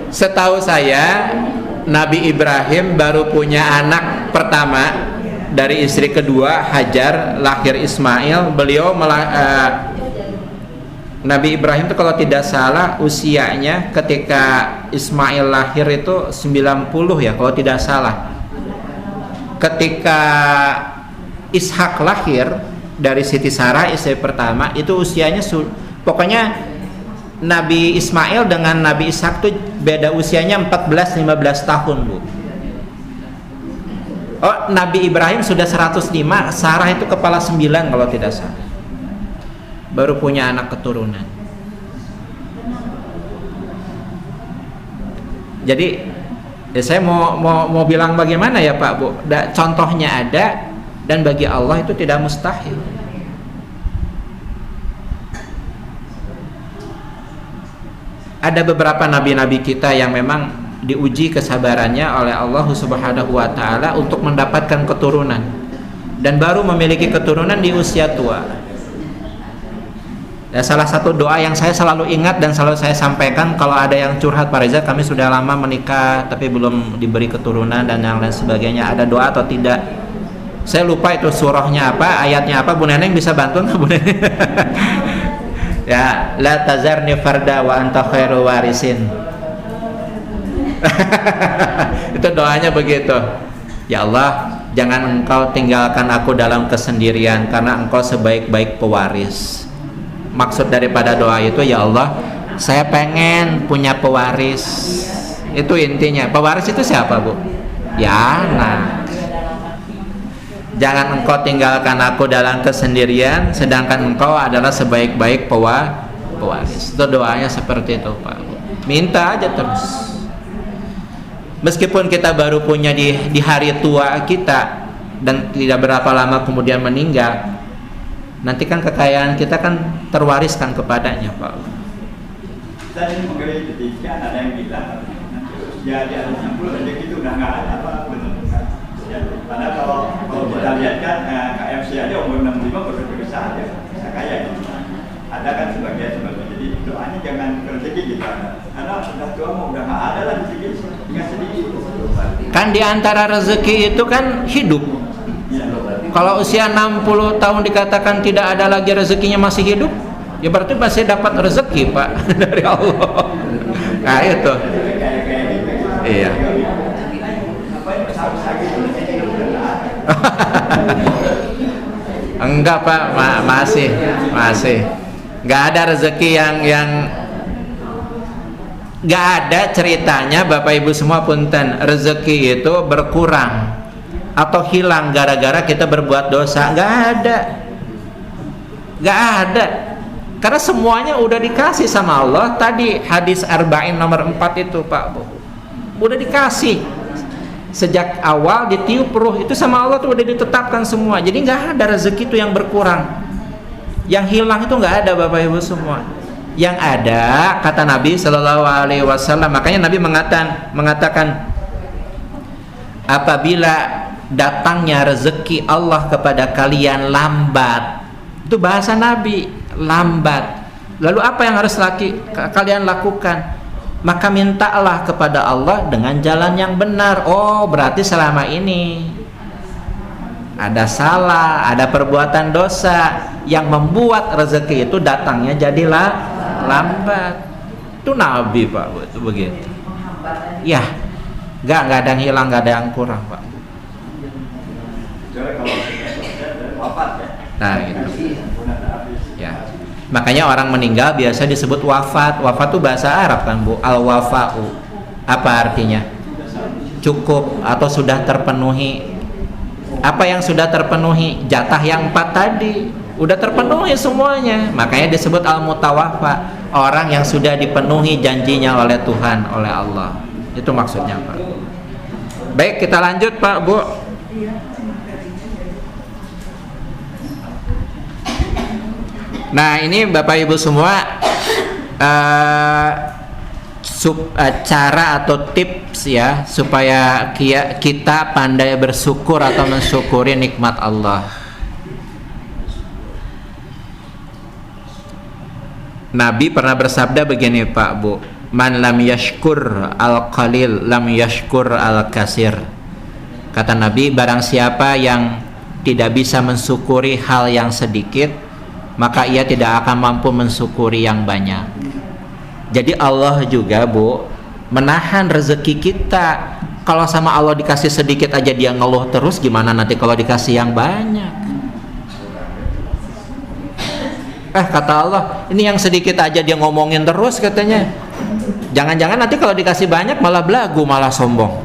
Setahu saya Nabi Ibrahim baru punya anak pertama dari istri kedua Hajar, lahir Ismail. Beliau Nabi Ibrahim itu kalau tidak salah usianya ketika Ismail lahir itu 90 ya kalau tidak salah. Ketika Ishak lahir dari Siti Sarah istri pertama itu usianya pokoknya Nabi Ismail dengan Nabi Ishak itu beda usianya 14-15 tahun Bu. Oh Nabi Ibrahim sudah 105, Sarah itu kepala 9 kalau tidak salah. Baru punya anak keturunan. Jadi ya saya mau bilang bagaimana ya Pak Bu, contohnya ada dan bagi Allah itu tidak mustahil. Ada beberapa nabi-nabi kita yang memang diuji kesabarannya oleh Allah Subhanahu wa taala untuk mendapatkan keturunan dan baru memiliki keturunan di usia tua. Ya, salah satu doa yang saya selalu ingat dan selalu saya sampaikan kalau ada yang curhat, Pak Reza, kami sudah lama menikah tapi belum diberi keturunan dan yang lain sebagainya, ada doa atau tidak? Saya lupa itu surahnya apa, ayatnya apa. Bu Neneng bisa bantu nggak, Bu Neneng? Ya, la tazarni farda wa anta khairu warisin. Itu doanya begitu. Ya Allah, jangan engkau tinggalkan aku dalam kesendirian karena engkau sebaik-baik pewaris. Maksud daripada doa itu, ya Allah, saya pengen punya pewaris. Itu intinya. Pewaris itu siapa, Bu? Ya anak. Jangan engkau tinggalkan aku dalam kesendirian sedangkan engkau adalah sebaik-baik pewaris. Itu doanya seperti itu, Pak. Minta aja terus. Meskipun kita baru punya di hari tua kita dan tidak berapa lama kemudian meninggal, nanti kan kekayaan kita kan terwariskan kepadanya, Pak. Saya mengenai ketika ada yang bilang ya di atas 60 rezeki itu udah nggak ada apa benar. Ya, karena kalau kita lihat kan KFC aja umur 65 baru bisa aja bisa kaya gitu. Ada kan sebagian seperti jadi doanya jangan rezeki gitu, karena sudah tua mau udah nggak ada lah rezeki tinggal sedikit. Kan di antara rezeki itu kan hidup. Ya. Kalau usia 60 tahun dikatakan tidak ada lagi rezekinya masih hidup, ya berarti masih dapat rezeki, Pak, dari Allah. Nah itu. Iya. Enggak, Pak, masih nggak ada rezeki yang nggak ada ceritanya, Bapak Ibu semua punten, rezeki itu berkurang atau hilang gara-gara kita berbuat dosa. Nggak ada, karena semuanya udah dikasih sama Allah. Tadi hadis arba'in nomor 4 itu, Pak Bu, udah dikasih sejak awal, ditiup ruh itu sama Allah tuh udah ditetapkan semua. Jadi nggak ada rezeki itu yang berkurang, yang hilang itu nggak ada, Bapak Ibu semua. Yang ada, kata Nabi Shallallahu Alaihi Wasallam, makanya Nabi mengatakan apabila datangnya rezeki Allah kepada kalian lambat, itu bahasa Nabi, lambat. Lalu apa yang harus kalian lakukan? Maka mintalah kepada Allah dengan jalan yang benar. Oh, berarti selama ini ada salah, ada perbuatan dosa yang membuat rezeki itu datangnya jadilah lambat. Itu Nabi, Pak, itu begitu. Ya, nggak ada yang hilang, nggak ada yang kurang, Pak. Nah, gitu. Ya. Makanya orang meninggal biasa disebut wafat. Wafat itu bahasa Arab kan, Bu. Al-wafa'u. Apa artinya? Cukup atau sudah terpenuhi. Apa yang sudah terpenuhi? Jatah yang 4 tadi udah terpenuhi semuanya. Makanya disebut al-mutawaffa, orang yang sudah dipenuhi janjinya oleh Tuhan, oleh Allah. Itu maksudnya, Pak. Baik, kita lanjut, Pak, Bu. Nah, ini Bapak Ibu semua cara atau tips ya supaya kita pandai bersyukur atau mensyukuri nikmat Allah. Nabi pernah bersabda begini, Pak Bu, man lam yashkur al-qalil lam yashkur al-kasir. Kata Nabi, barang siapa yang tidak bisa mensyukuri hal yang sedikit, maka ia tidak akan mampu mensyukuri yang banyak. Jadi Allah juga, Bu, menahan rezeki kita. Kalau sama Allah dikasih sedikit aja dia ngeluh terus, gimana nanti kalau dikasih yang banyak? Kata Allah, ini yang sedikit aja dia ngomongin terus katanya. Jangan-jangan nanti kalau dikasih banyak malah belagu, malah sombong.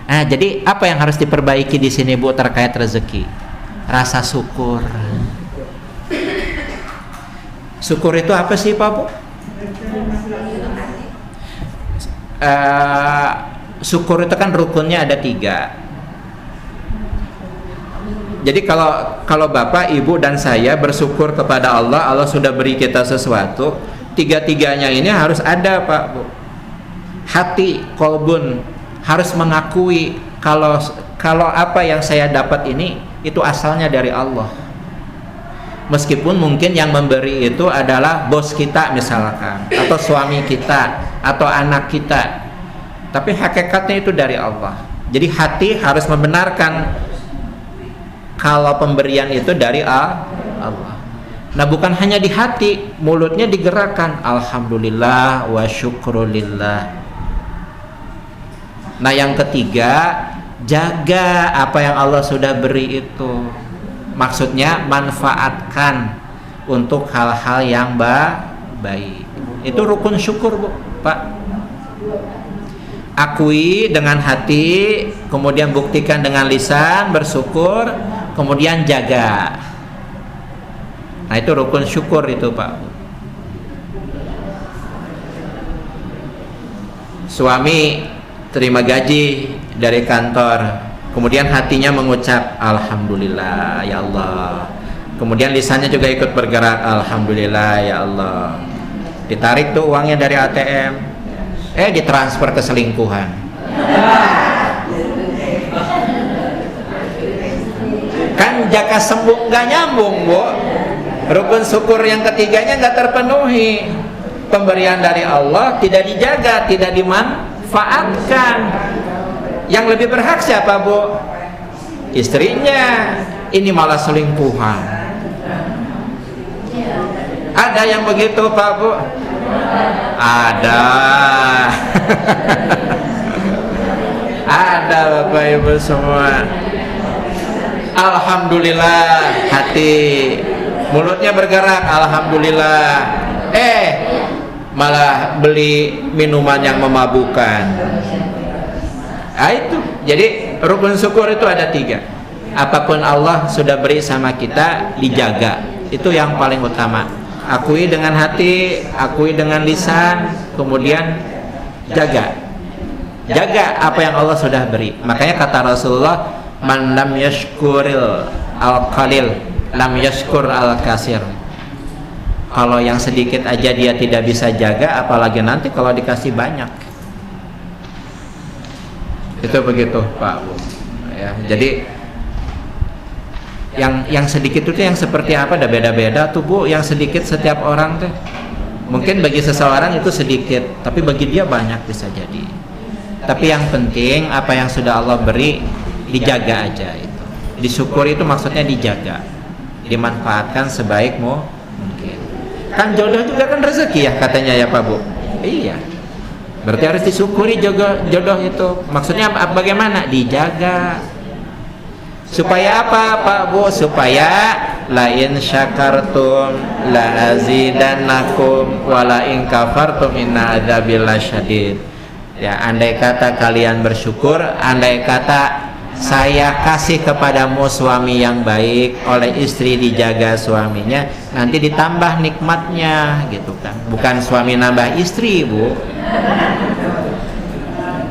Nah, jadi apa yang harus diperbaiki di sini, Bu, terkait rezeki? Rasa syukur. Syukur itu apa sih, Pak Bu? Syukur itu kan rukunnya ada 3. Jadi kalau Bapak, Ibu, dan saya bersyukur kepada Allah, Allah sudah beri kita sesuatu, 3-tiganya ini harus ada, Pak Bu. Hati, kolbun, harus mengakui kalau apa yang saya dapat ini itu asalnya dari Allah. Meskipun mungkin yang memberi itu adalah bos kita misalkan, atau suami kita, atau anak kita, tapi hakikatnya itu dari Allah. Jadi hati harus membenarkan kalau pemberian itu dari Allah. Nah, bukan hanya di hati, mulutnya digerakkan, alhamdulillah wa syukrulillah. Nah, yang ketiga, jaga apa yang Allah sudah beri itu. Maksudnya manfaatkan untuk hal-hal yang baik. Itu rukun syukur, Bu, Pak. Akui dengan hati, kemudian buktikan dengan lisan, bersyukur, kemudian jaga. Nah, itu rukun syukur itu, Pak. Suami terima gaji dari kantor, kemudian hatinya mengucap alhamdulillah ya Allah, kemudian lisannya juga ikut bergerak alhamdulillah ya Allah. Ditarik tuh uangnya dari ATM, ditransfer ke selingkuhan. Kan jaka sembung nggak nyambung, Bu. Rukun syukur yang ketiganya nggak terpenuhi. Pemberian dari Allah tidak dijaga, tidak dimanfaatkan. Yang lebih berhak siapa, Bu? Istrinya. Ini malah selingkuhan. Ada yang begitu, Pak, Bu? Ada. Ada, Bapak Ibu semua. Alhamdulillah, hati, mulutnya bergerak, alhamdulillah. Malah beli minuman yang memabukkan. Nah, itu. Jadi rukun syukur itu ada 3. Apapun Allah sudah beri sama kita, dijaga. Itu yang paling utama. Akui dengan hati, akui dengan lisan, kemudian jaga. Jaga apa yang Allah sudah beri. Makanya kata Rasulullah, man lam yashkuril al-qalil lam yashkur al-kasir. Kalau yang sedikit aja dia tidak bisa jaga, apalagi nanti kalau dikasih banyak. Itu begitu, Pak, Bu. Ya, jadi yang sedikit itu yang seperti apa, ada beda-beda tuh, Bu. Yang sedikit setiap orang tuh, mungkin bagi seseorang itu sedikit, tapi bagi dia banyak bisa jadi. Tapi yang penting apa yang sudah Allah beri dijaga aja itu. Disyukuri itu maksudnya dijaga, dimanfaatkan sebaik mungkin. Kan jodoh juga kan rezeki ya katanya ya, Pak, Bu. Iya. Berarti harus disyukuri jodoh itu. Maksudnya bagaimana? Dijaga. Supaya apa, Pak, Bu? Supaya la in syakartum la azidannakum wa la in kafartum inna adzabil lasyadid. Ya, andai kata kalian bersyukur, andai kata saya kasih kepadamu suami yang baik, oleh istri dijaga suaminya, nanti ditambah nikmatnya, gitu kan. Bukan suami nambah istri, Bu.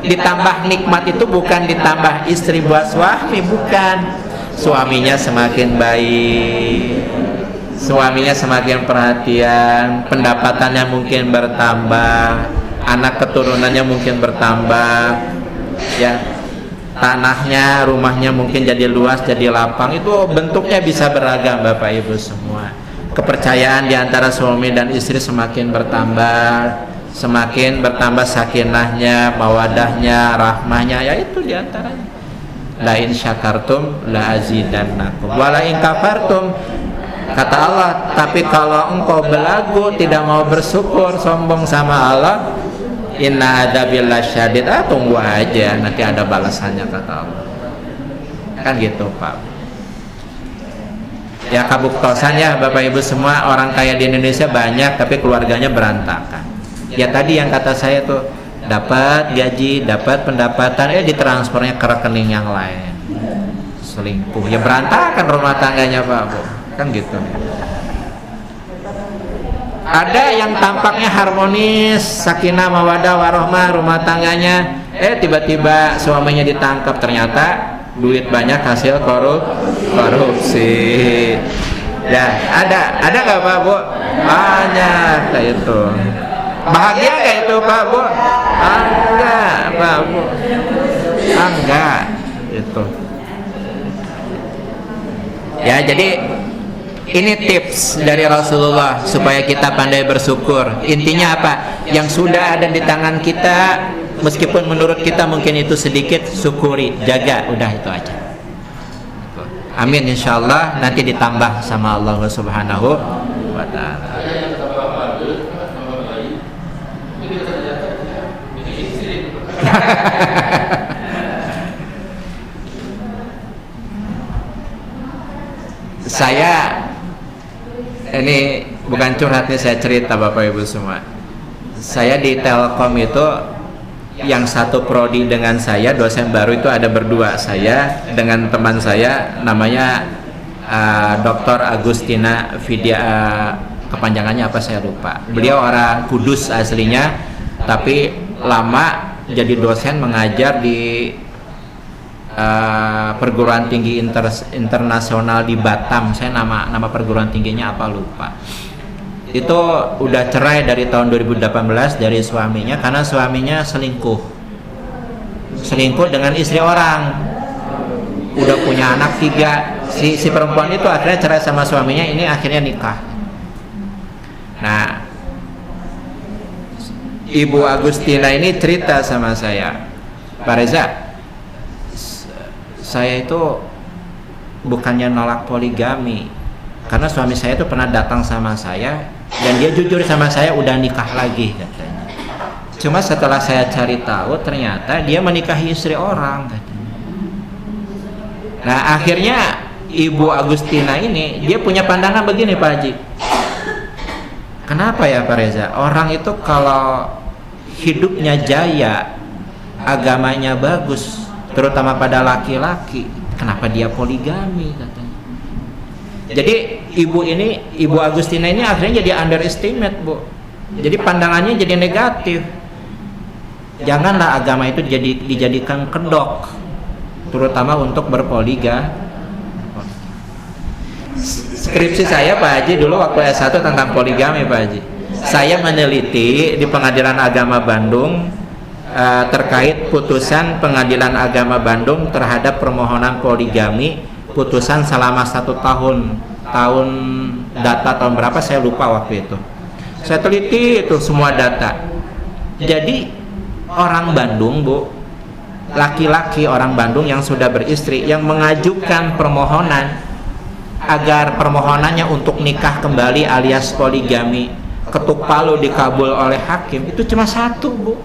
Ditambah nikmat itu bukan ditambah istri buat suami, bukan. Suaminya semakin baik, suaminya semakin perhatian, pendapatannya mungkin bertambah, anak keturunannya mungkin bertambah, ya. Tanahnya, rumahnya mungkin jadi luas, jadi lapang. Itu bentuknya bisa beragam, Bapak Ibu semua. Kepercayaan di antara suami dan istri semakin bertambah sakinahnya, mawadahnya, rahmahnya, ya itu di antaranya. La in syakartum la azidannakum wa la in kafartum, kata Allah, tapi kalau engkau belagu, tidak mau bersyukur, sombong sama Allah, inna adzabil lasyadid, tunggu aja nanti ada balasannya, kata Allah. Kan gitu, Pak. Ya, kabuktosan ya Bapak Ibu semua, orang kaya di Indonesia banyak tapi keluarganya berantakan. Ya tadi yang kata saya tuh, dapat gaji, dapat pendapatan, ditransfernya ke rekening yang lain. Selingkuh, ya berantakan rumah tangganya, Pak, Bu. Kan gitu. Ada yang tampaknya harmonis, sakinah mawadah warahmah rumah tangganya, tiba-tiba suaminya ditangkap, ternyata duit banyak hasil korupsi. Ya, ada nggak, Pak, Bu? Banyak kayak itu. Bahagia kayak itu, Pak, Bu? Enggak, Pak, Bu. Enggak, itu. Ya, jadi Ini tips dari Rasulullah supaya kita pandai bersyukur. Intinya apa? Yang sudah ada di tangan kita, meskipun menurut kita mungkin itu sedikit, syukuri, jaga, udah itu aja. Amin, insyaallah nanti ditambah sama Allah Subhanahu wa ta'ala. Saya ini bukan curhat nih, saya cerita Bapak Ibu semua. Saya di Telkom itu yang satu prodi dengan saya, dosen baru itu ada berdua, saya dengan teman saya namanya Dr. Agustina Vidya, kepanjangannya apa saya lupa. Beliau orang Kudus aslinya, tapi lama jadi dosen mengajar di perguruan tinggi internasional di Batam. Saya nama perguruan tingginya apa lupa. Itu udah cerai dari tahun 2018 dari suaminya karena suaminya selingkuh dengan istri orang. Udah punya anak 3. Si perempuan itu akhirnya cerai sama suaminya, ini akhirnya nikah. Nah, Ibu Agustina ini cerita sama saya, Pak Reza, saya itu bukannya nolak poligami, karena suami saya itu pernah datang sama saya dan dia jujur sama saya udah nikah lagi katanya. Cuma setelah saya cari tahu ternyata dia menikahi istri orang katanya. Nah akhirnya Ibu Agustina ini dia punya pandangan begini Pak Haji. Kenapa ya Pak Reza? Orang itu kalau hidupnya jaya, agamanya bagus, terutama pada laki-laki, kenapa dia poligami katanya. Jadi Ibu Agustina ini akhirnya jadi underestimate Bu. Jadi pandangannya jadi negatif. Janganlah agama itu dijadikan kedok, terutama untuk berpoligami. Skripsi saya Pak Haji dulu waktu S1 tentang poligami Pak Haji. Saya meneliti di Pengadilan Agama Bandung terkait putusan Pengadilan Agama Bandung terhadap permohonan poligami, putusan selama 1 tahun data tahun berapa saya lupa waktu itu. Saya teliti itu semua data. Jadi orang Bandung Bu, laki-laki orang Bandung yang sudah beristri yang mengajukan permohonan agar permohonannya untuk nikah kembali alias poligami ketuk palu dikabul oleh hakim itu cuma 1 Bu.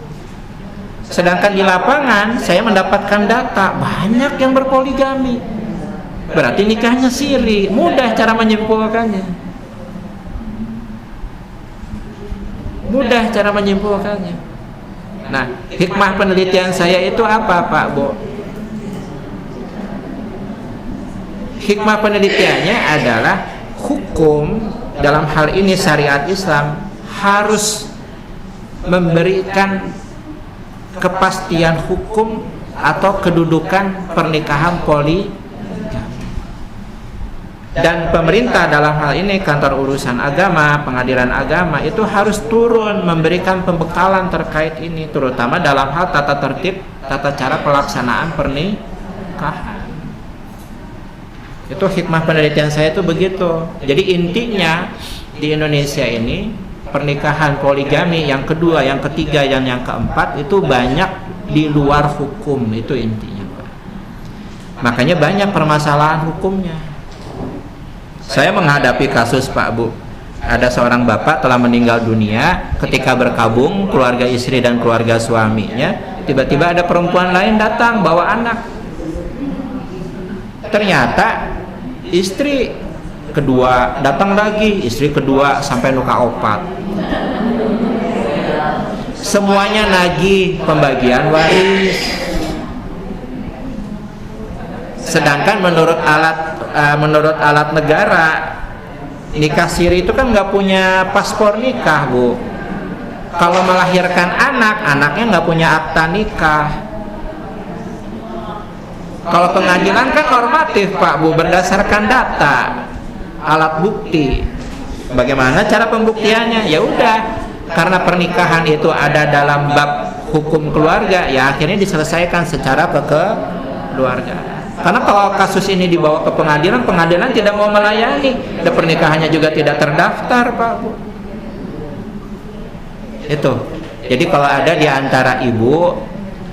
Sedangkan di lapangan saya mendapatkan data banyak yang berpoligami. Berarti nikahnya siri, mudah cara menyimpulkannya. Mudah cara menyimpulkannya. Nah, hikmah penelitian saya itu apa Pak Bu? Hikmah penelitiannya adalah hukum dalam hal ini syariat Islam harus memberikan kepastian hukum atau kedudukan pernikahan poligami. Dan pemerintah dalam hal ini kantor urusan agama, pengadilan agama itu harus turun memberikan pembekalan terkait ini, terutama dalam hal tata tertib, tata cara pelaksanaan pernikahan. Itu hikmah penelitian saya itu begitu. Jadi intinya di Indonesia ini pernikahan poligami yang kedua, yang ketiga, dan yang keempat itu banyak di luar hukum, itu intinya Pak. Makanya banyak permasalahan hukumnya. Saya menghadapi kasus Pak Bu, ada seorang bapak telah meninggal dunia, ketika berkabung keluarga istri dan keluarga suaminya, tiba-tiba ada perempuan lain datang bawa anak. Ternyata istri kedua datang lagi, istri kedua sampai nuka opat. Semuanya nagih pembagian waris. Sedangkan menurut alat negara, nikah siri itu kan nggak punya paspor nikah Bu. Kalau melahirkan anak, anaknya nggak punya akta nikah. Kalau pengadilan kan normatif Pak Bu, berdasarkan data, alat bukti. Bagaimana cara pembuktiannya? Ya udah, karena pernikahan itu ada dalam bab hukum keluarga, ya akhirnya diselesaikan secara kekeluargaan. Karena kalau kasus ini dibawa ke pengadilan, pengadilan tidak mau melayani, dan pernikahannya juga tidak terdaftar, Pak Bu. Itu. Jadi kalau ada di antara ibu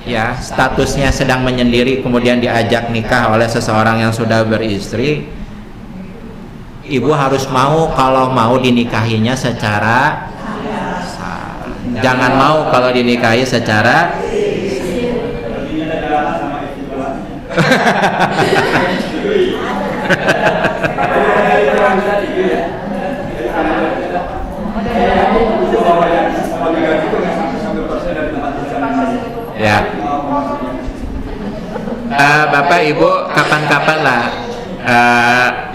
ya statusnya sedang menyendiri kemudian diajak nikah oleh seseorang yang sudah beristri, ibu harus mau kalau mau dinikahinya secara sah. Jangan mau kalau dinikahi secara ya. Bapak Ibu kapan-kapan lah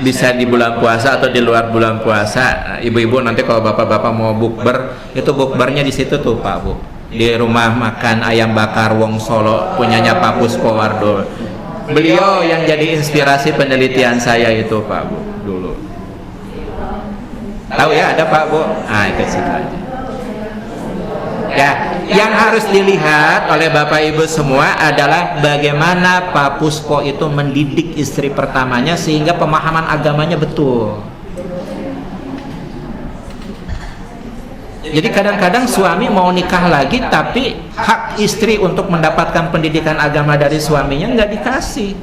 bisa di bulan puasa atau di luar bulan puasa, ibu-ibu nanti kalau bapak-bapak mau bukber, itu bukbernya di situ tuh Pak Bu, di rumah makan ayam bakar Wong Solo punyanya Pak Puspowardo. Beliau yang jadi inspirasi penelitian saya itu Pak Bu dulu. Tahu ya ada Pak Bu? Ah itu situ aja. Ya, yang harus dilihat oleh Bapak Ibu semua adalah bagaimana Pak Puspo itu mendidik istri pertamanya sehingga pemahaman agamanya betul. Jadi kadang-kadang suami mau nikah lagi tapi hak istri untuk mendapatkan pendidikan agama dari suaminya nggak dikasih.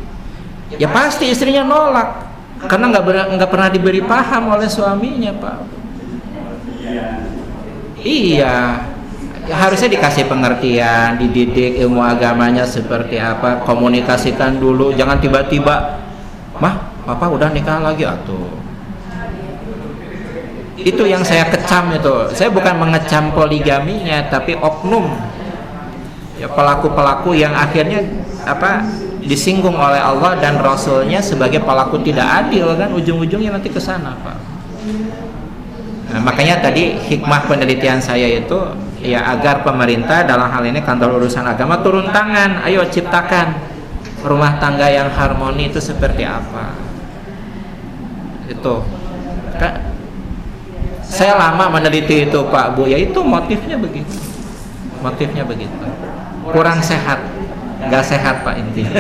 Ya pasti istrinya nolak karena nggak pernah diberi paham oleh suaminya Pak. Iya. Harusnya dikasih pengertian, dididik ilmu agamanya seperti apa, komunikasikan dulu, jangan tiba-tiba, "Mah, papa udah nikah lagi atuh." Itu yang saya kecam itu. Saya bukan mengecam poligaminya, tapi oknum. Ya pelaku-pelaku yang akhirnya disinggung oleh Allah dan Rasulnya sebagai pelaku tidak adil kan, ujung-ujungnya nanti ke sana, Pak. Nah, makanya tadi hikmah penelitian saya itu ya agar pemerintah dalam hal ini kantor urusan agama turun tangan, ayo ciptakan rumah tangga yang harmoni itu seperti apa. Itu Kak, saya lama meneliti itu Pak Bu, ya itu motifnya begitu, kurang sehat, nggak sehat Pak intinya.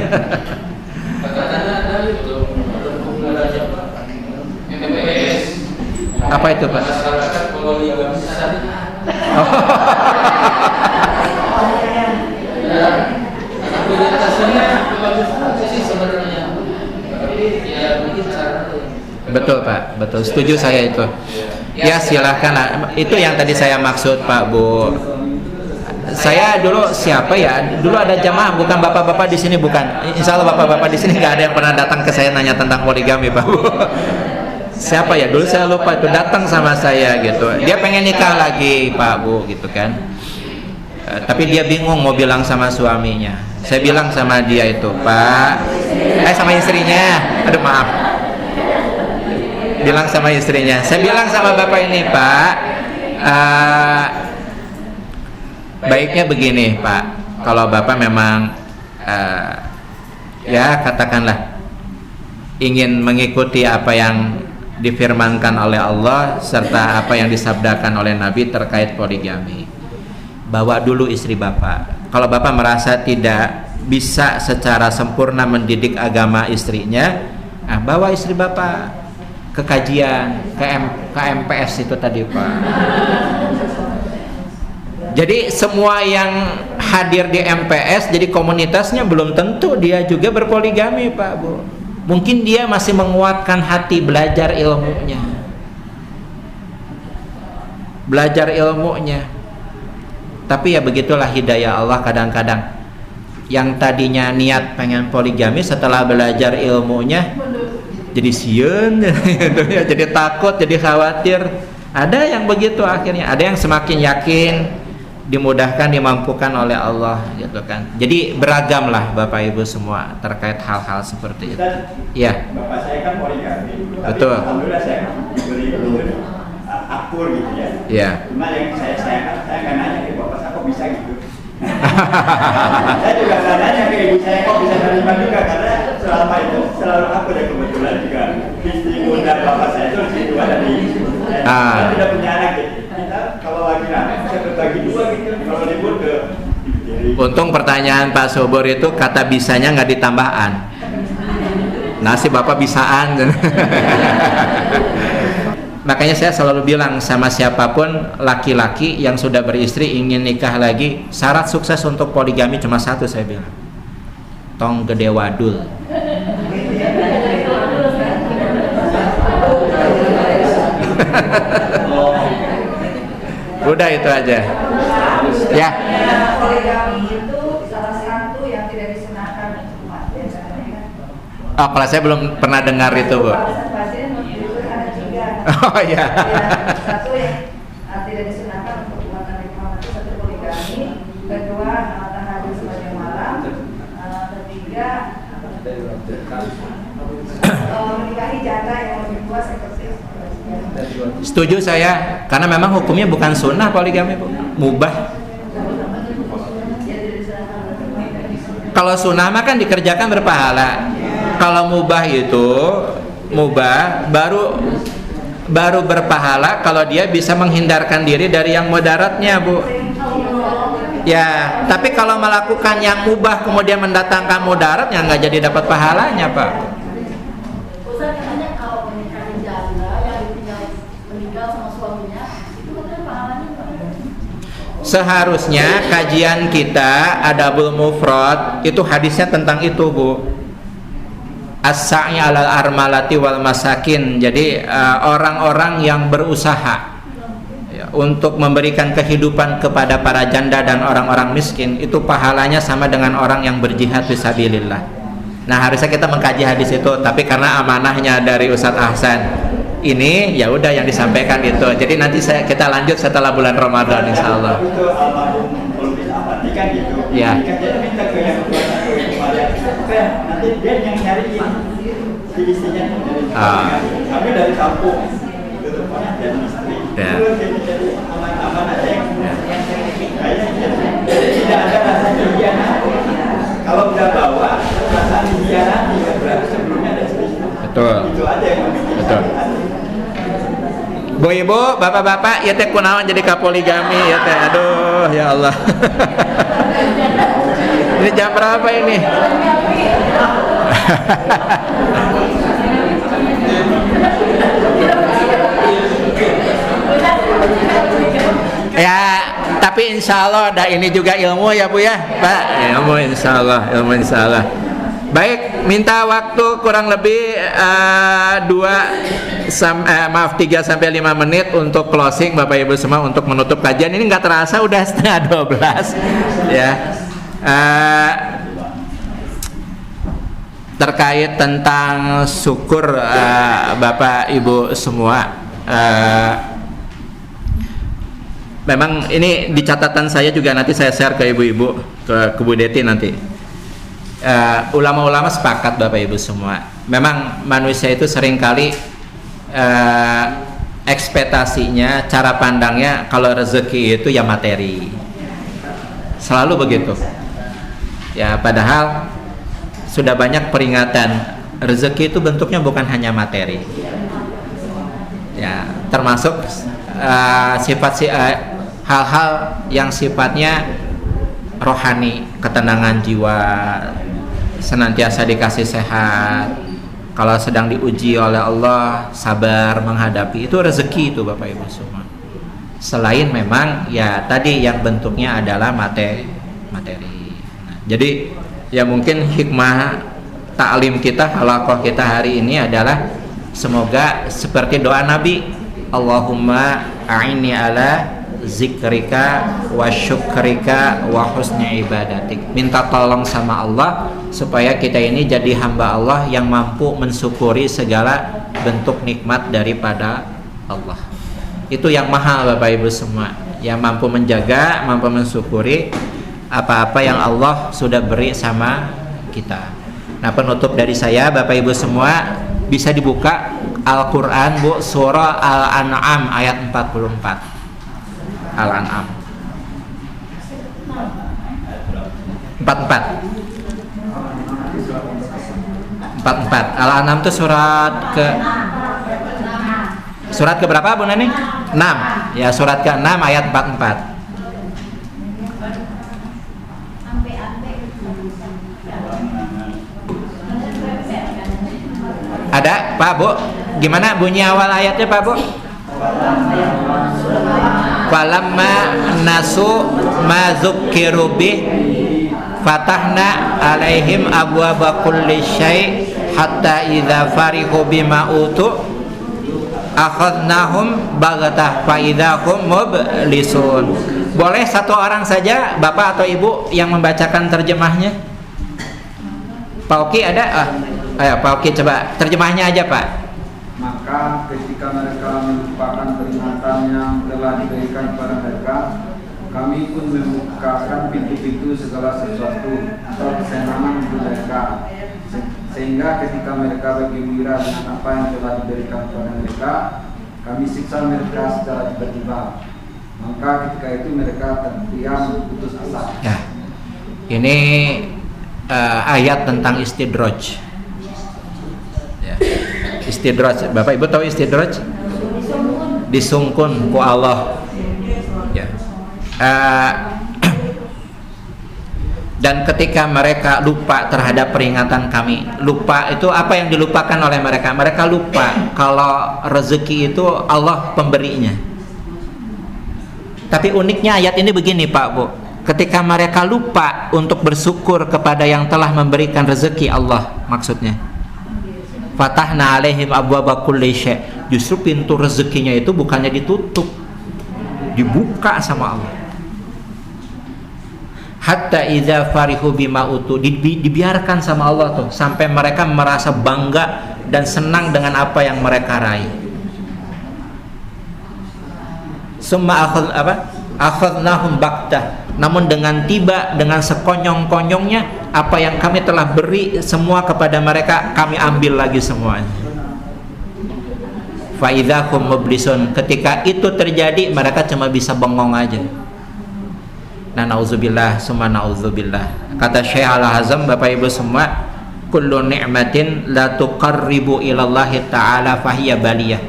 Apa itu Pak? Betul Pak, betul, setuju saya itu. Ya silahkan, itu yang tadi saya maksud Pak Bu. Saya dulu siapa ya? Dulu ada jamaah, bukan bapak-bapak di sini, bukan. Insya Allah bapak-bapak di sini nggak ada yang pernah datang ke saya nanya tentang poligami Pak Bu. Siapa ya? Dulu saya lupa itu, datang sama saya gitu. Dia pengen nikah lagi Pak Bu gitu kan. Tapi dia bingung mau bilang sama suaminya. Saya bilang sama dia itu, Pak, sama istrinya. Aduh maaf. Bilang sama istrinya. Saya bilang sama bapak ini, Pak, baiknya begini Pak. Kalau bapak memang ya katakanlah ingin mengikuti apa yang difirmankan oleh Allah serta apa yang disabdakan oleh Nabi terkait poligami, bawa dulu istri bapak. Kalau bapak merasa tidak bisa secara sempurna mendidik agama istrinya, bawa istri bapak ke kajian, ke MPS itu tadi Pak. Jadi semua yang hadir di MPS jadi komunitasnya belum tentu dia juga berpoligami Pak Bu. Mungkin dia masih menguatkan hati belajar ilmunya. Tapi ya begitulah hidayah Allah kadang-kadang. Yang tadinya niat pengen poligami setelah belajar ilmunya jadi sieun gitu ya, jadi takut, jadi khawatir. Ada yang begitu akhirnya, ada yang semakin yakin, dimudahkan, dimampukan oleh Allah gitu kan. Jadi beragam lah Bapak Ibu semua terkait hal-hal seperti itu. Ya. Bapak saya kan poligami. Betul. Alhamdulillah saya diberi akur gitu ya. Iya. Cuma yang saya nggak nanya ke bapak saya kok bisa gitu. Saya juga nggak nanya ke ibu saya kok bisa terima juga, karena selama itu selalu aku dan kebetulan juga istri muda bapak saya itu lebih tua dari saya tidak punya anak gitu. Kita kalau lagi rame saya berbagi dua gitu, kalau libur ke Untung pertanyaan Pak Sobor itu kata bisanya nggak ditambah an. nasi bapak bisaan. Makanya saya selalu bilang sama siapapun laki-laki yang sudah beristri ingin nikah lagi, syarat sukses untuk poligami cuma satu, saya bilang, tong gede wadul. Udah itu aja ya. Poligami itu salah satu yang tidak disunahkan untuk umat. Oh, kalau saya belum pernah dengar itu, Bu. Ada tiga. Oh iya. Satu yang tidak disunahkan untuk umat Nabi Muhammad itu satu poligami, kedua tahajud sepanjang malam, ketiga menikahi janda yang lebih tua seperti Setuju saya, karena memang hukumnya bukan sunnah poligami, Bu. Mubah. Kalau sunnah mah kan dikerjakan berpahala. Kalau mubah itu baru berpahala kalau dia bisa menghindarkan diri dari yang mudaratnya, Bu. Ya, tapi kalau melakukan yang mubah kemudian mendatangkan mudarat, ya nggak jadi dapat pahalanya, Pak. Ustaz katanya kalau menikahi janda yang meninggal sama suaminya, itu katanya pahalanya enggak? Seharusnya kajian kita Adabul Mufrad itu hadisnya tentang itu, Bu. As-sa'i 'alal armalati wal masakin. Jadi orang-orang yang berusaha ya, untuk memberikan kehidupan kepada para janda dan orang-orang miskin, itu pahalanya sama dengan orang yang berjihad fisabilillah. Nah, harusnya kita mengkaji hadis itu, tapi karena amanahnya dari Ustadz Ahsan ini, ya udah yang disampaikan itu. Jadi nanti kita lanjut setelah bulan Ramadan, insyaallah. Itu almarhum kan gitu. Ya. Dia minta ke yang tua nanti dia yang nyariin si istrinya kami dari kampung itu rupanya dan istri jadi aman-aman aja jadi tidak ada rasa hianat. Kalau udah bawa rasa hianat tidak berarti sebelumnya ada istri. Betul. Itu aja yang betul. Bu ibu, bapak-bapak, ya teh kunaon jadi kapoligami ya teh. Aduh, ya Allah. Ini jam berapa ini? Ya, tapi insya Allah ada ini juga ilmu ya Bu ya, Pak. Ilmu insya Allah. Baik, minta waktu kurang lebih 3 sampai 5 menit untuk closing Bapak Ibu semua, untuk menutup kajian. Ini nggak terasa udah setengah 12 ya. Terkait tentang syukur Bapak Ibu semua, memang ini di catatan saya juga, nanti saya share ke ibu-ibu, ke Bu Deti nanti. Ulama-ulama sepakat Bapak Ibu semua, memang manusia itu seringkali ekspektasinya, cara pandangnya kalau rezeki itu ya materi, selalu begitu ya. Padahal sudah banyak peringatan, rezeki itu bentuknya bukan hanya materi ya, termasuk hal-hal yang sifatnya rohani, ketenangan jiwa, senantiasa dikasih sehat, kalau sedang diuji oleh Allah sabar menghadapi, itu rezeki itu Bapak Ibu semua. Selain memang ya tadi yang bentuknya adalah materi. Nah, jadi ya mungkin hikmah taklim kita, halaqah kita hari ini adalah semoga seperti doa Nabi, Allahumma a'inni ala zikrika wa syukrika wa husni ibadatik. Minta tolong sama Allah supaya kita ini jadi hamba Allah yang mampu mensyukuri segala bentuk nikmat daripada Allah. Itu yang mahal Bapak Ibu semua, yang mampu menjaga, mampu mensyukuri apa-apa yang Allah sudah beri sama kita. Nah, penutup dari saya Bapak Ibu semua, bisa dibuka Al-Quran Bu, surah Al-An'am ayat 44. Al-An'am 44. Al-An'am itu surat ke berapa Bu Nani? 6. Ya, surat ke-6 ayat 44. Ada Pak Bu? Gimana bunyi awal ayatnya Pak Bu? Falamma nasu ma dzukkiru bih fatahna alaihim abwaaba kulli syai' hatta idza farihu bima utu akhadnahum baghatah fa idzahum mublisun. Boleh satu orang saja Bapak atau Ibu yang membacakan terjemahnya? Pak Oki ada? Ayo Pak Oki coba terjemahnya aja Pak. Maka ketika mereka melupakan peringatan yang telah diberikan kepada mereka, kami pun membukakan pintu-pintu segala sesuatu atau kesenangan untuk mereka, sehingga ketika mereka bergembira dengan apa yang telah diberikan kepada mereka, kami siksa mereka secara tiba-tiba. Maka ketika itu mereka terdiam putus asa. Ya. Ini ayat tentang istidraj. Ya. Istidraj, Bapak Ibu tahu istidraj? Disungkun ku Allah. Ya. Dan ketika mereka lupa terhadap peringatan kami, lupa itu apa yang dilupakan oleh mereka? Mereka lupa kalau rezeki itu Allah pemberinya. Tapi uniknya ayat ini begini Pak Bu, ketika mereka lupa untuk bersyukur kepada yang telah memberikan rezeki Allah, maksudnya fatahna alaihim abwaaba kulli syai', justru pintu rezekinya itu bukannya ditutup, dibuka sama Allah. Hatta idza farihu bima utu, dibiarkan sama Allah tuh sampai mereka merasa bangga dan senang dengan apa yang mereka raih. Summa akhadnahum baktah, namun dengan tiba, dengan sekonyong-konyongnya apa yang kami telah beri semua kepada mereka, kami ambil lagi semuanya. Fa idzahum mublisun, ketika itu terjadi mereka cuma bisa bengong aja. Nah, nauzubillah, summa nauzubillah. Kata Syekh Al-Hazm, Bapak Ibu semua, kullu ni'matin la tuqarribu ilallahi ta'ala fahiya baliyah.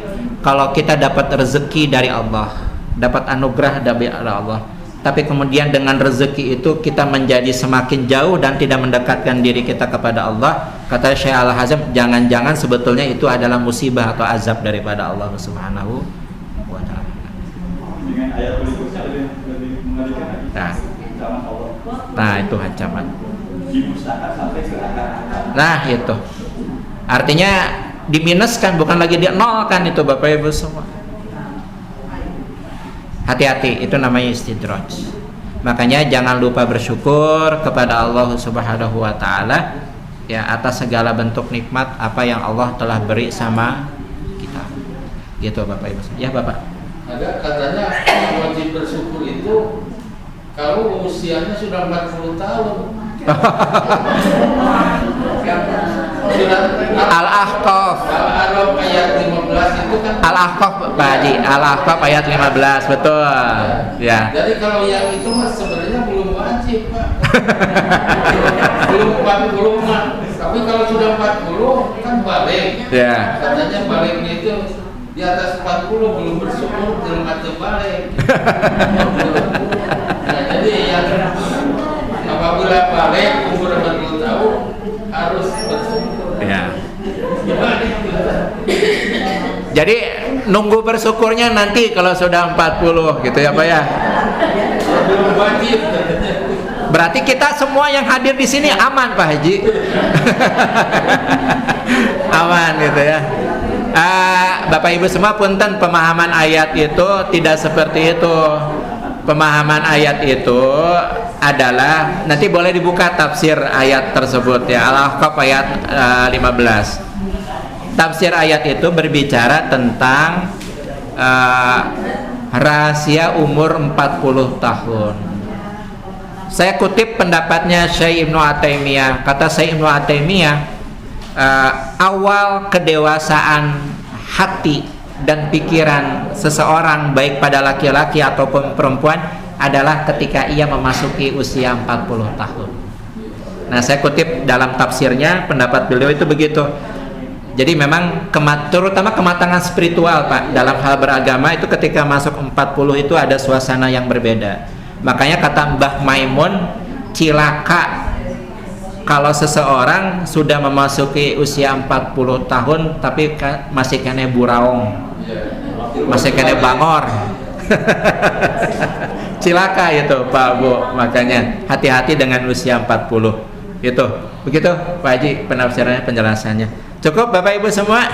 Kalau kita dapat rezeki dari Allah, dapat anugerah dari Allah, tapi kemudian dengan rezeki itu kita menjadi semakin jauh dan tidak mendekatkan diri kita kepada Allah, kata Syekh Al-Hazm, jangan-jangan sebetulnya itu adalah musibah atau azab daripada Allah Subhanahu wa ta'ala. Dengan ayat berikutnya lebih mengerikan lagi. Zaman Allah. Nah, itu ancaman. Dimusnahkan sampai ke akar-akar. Nah, itu artinya diminuskan, bukan lagi dinolkan itu Bapak Ibu semua. Hati-hati, itu namanya istidraj. Makanya jangan lupa bersyukur kepada Allah Subhanahu wa ta'ala ya atas segala bentuk nikmat apa yang Allah telah beri sama kita. Gitu Bapak Ibu. Ya Bapak. Ada katanya wajib bersyukur itu kalau usianya sudah 40 tahun. Al-Ahqaf. Al-Araf ayat 15 itu kan Al-Ahqaf Pak Haji, Al-Ahqaf ayat 15, betul. Ya. Jadi kalau yang itu mas sebenarnya belum wajib Pak. belum 40 Pak. Tapi kalau sudah 40 kan balik. Ya. Katanya baliknya itu di atas 40 belum bersyukur belum ada balik. Nah, jadi yang apabila balik umur 40 tahun harus bersyukur. Ya. Gimana itu? Jadi nunggu bersyukurnya nanti kalau sudah 40 gitu ya Pak ya. Belum wajib. Berarti kita semua yang hadir di sini aman Pak Haji. Aman gitu ya. Bapak Ibu semua punten, pemahaman ayat itu tidak seperti itu. Pemahaman ayat itu adalah, nanti boleh dibuka tafsir ayat tersebut ya, Al-Ahqaf ayat 15. Tafsir ayat itu berbicara tentang rahasia umur 40 tahun. Saya kutip pendapatnya Syekh Ibnu At-Taimiyah. Kata Syekh Ibnu At-Taimiyah, awal kedewasaan hati dan pikiran seseorang baik pada laki-laki ataupun perempuan adalah ketika ia memasuki usia 40 tahun. Nah, saya kutip dalam tafsirnya, pendapat beliau itu begitu. Jadi memang terutama kematangan spiritual Pak dalam hal beragama itu ketika masuk 40 itu ada suasana yang berbeda. Makanya kata Mbah Maimun, cilaka kalau seseorang sudah memasuki usia 40 tahun tapi masih kena buraong, masih kena bangor. Cilaka itu Pak Bu, makanya hati-hati dengan usia 40 itu. Begitu Pak Haji penafsirannya, penjelasannya. Cukup Bapak Ibu semua?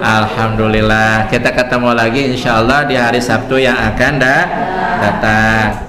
Alhamdulillah, kita ketemu lagi insyaallah di hari Sabtu yang akan datang.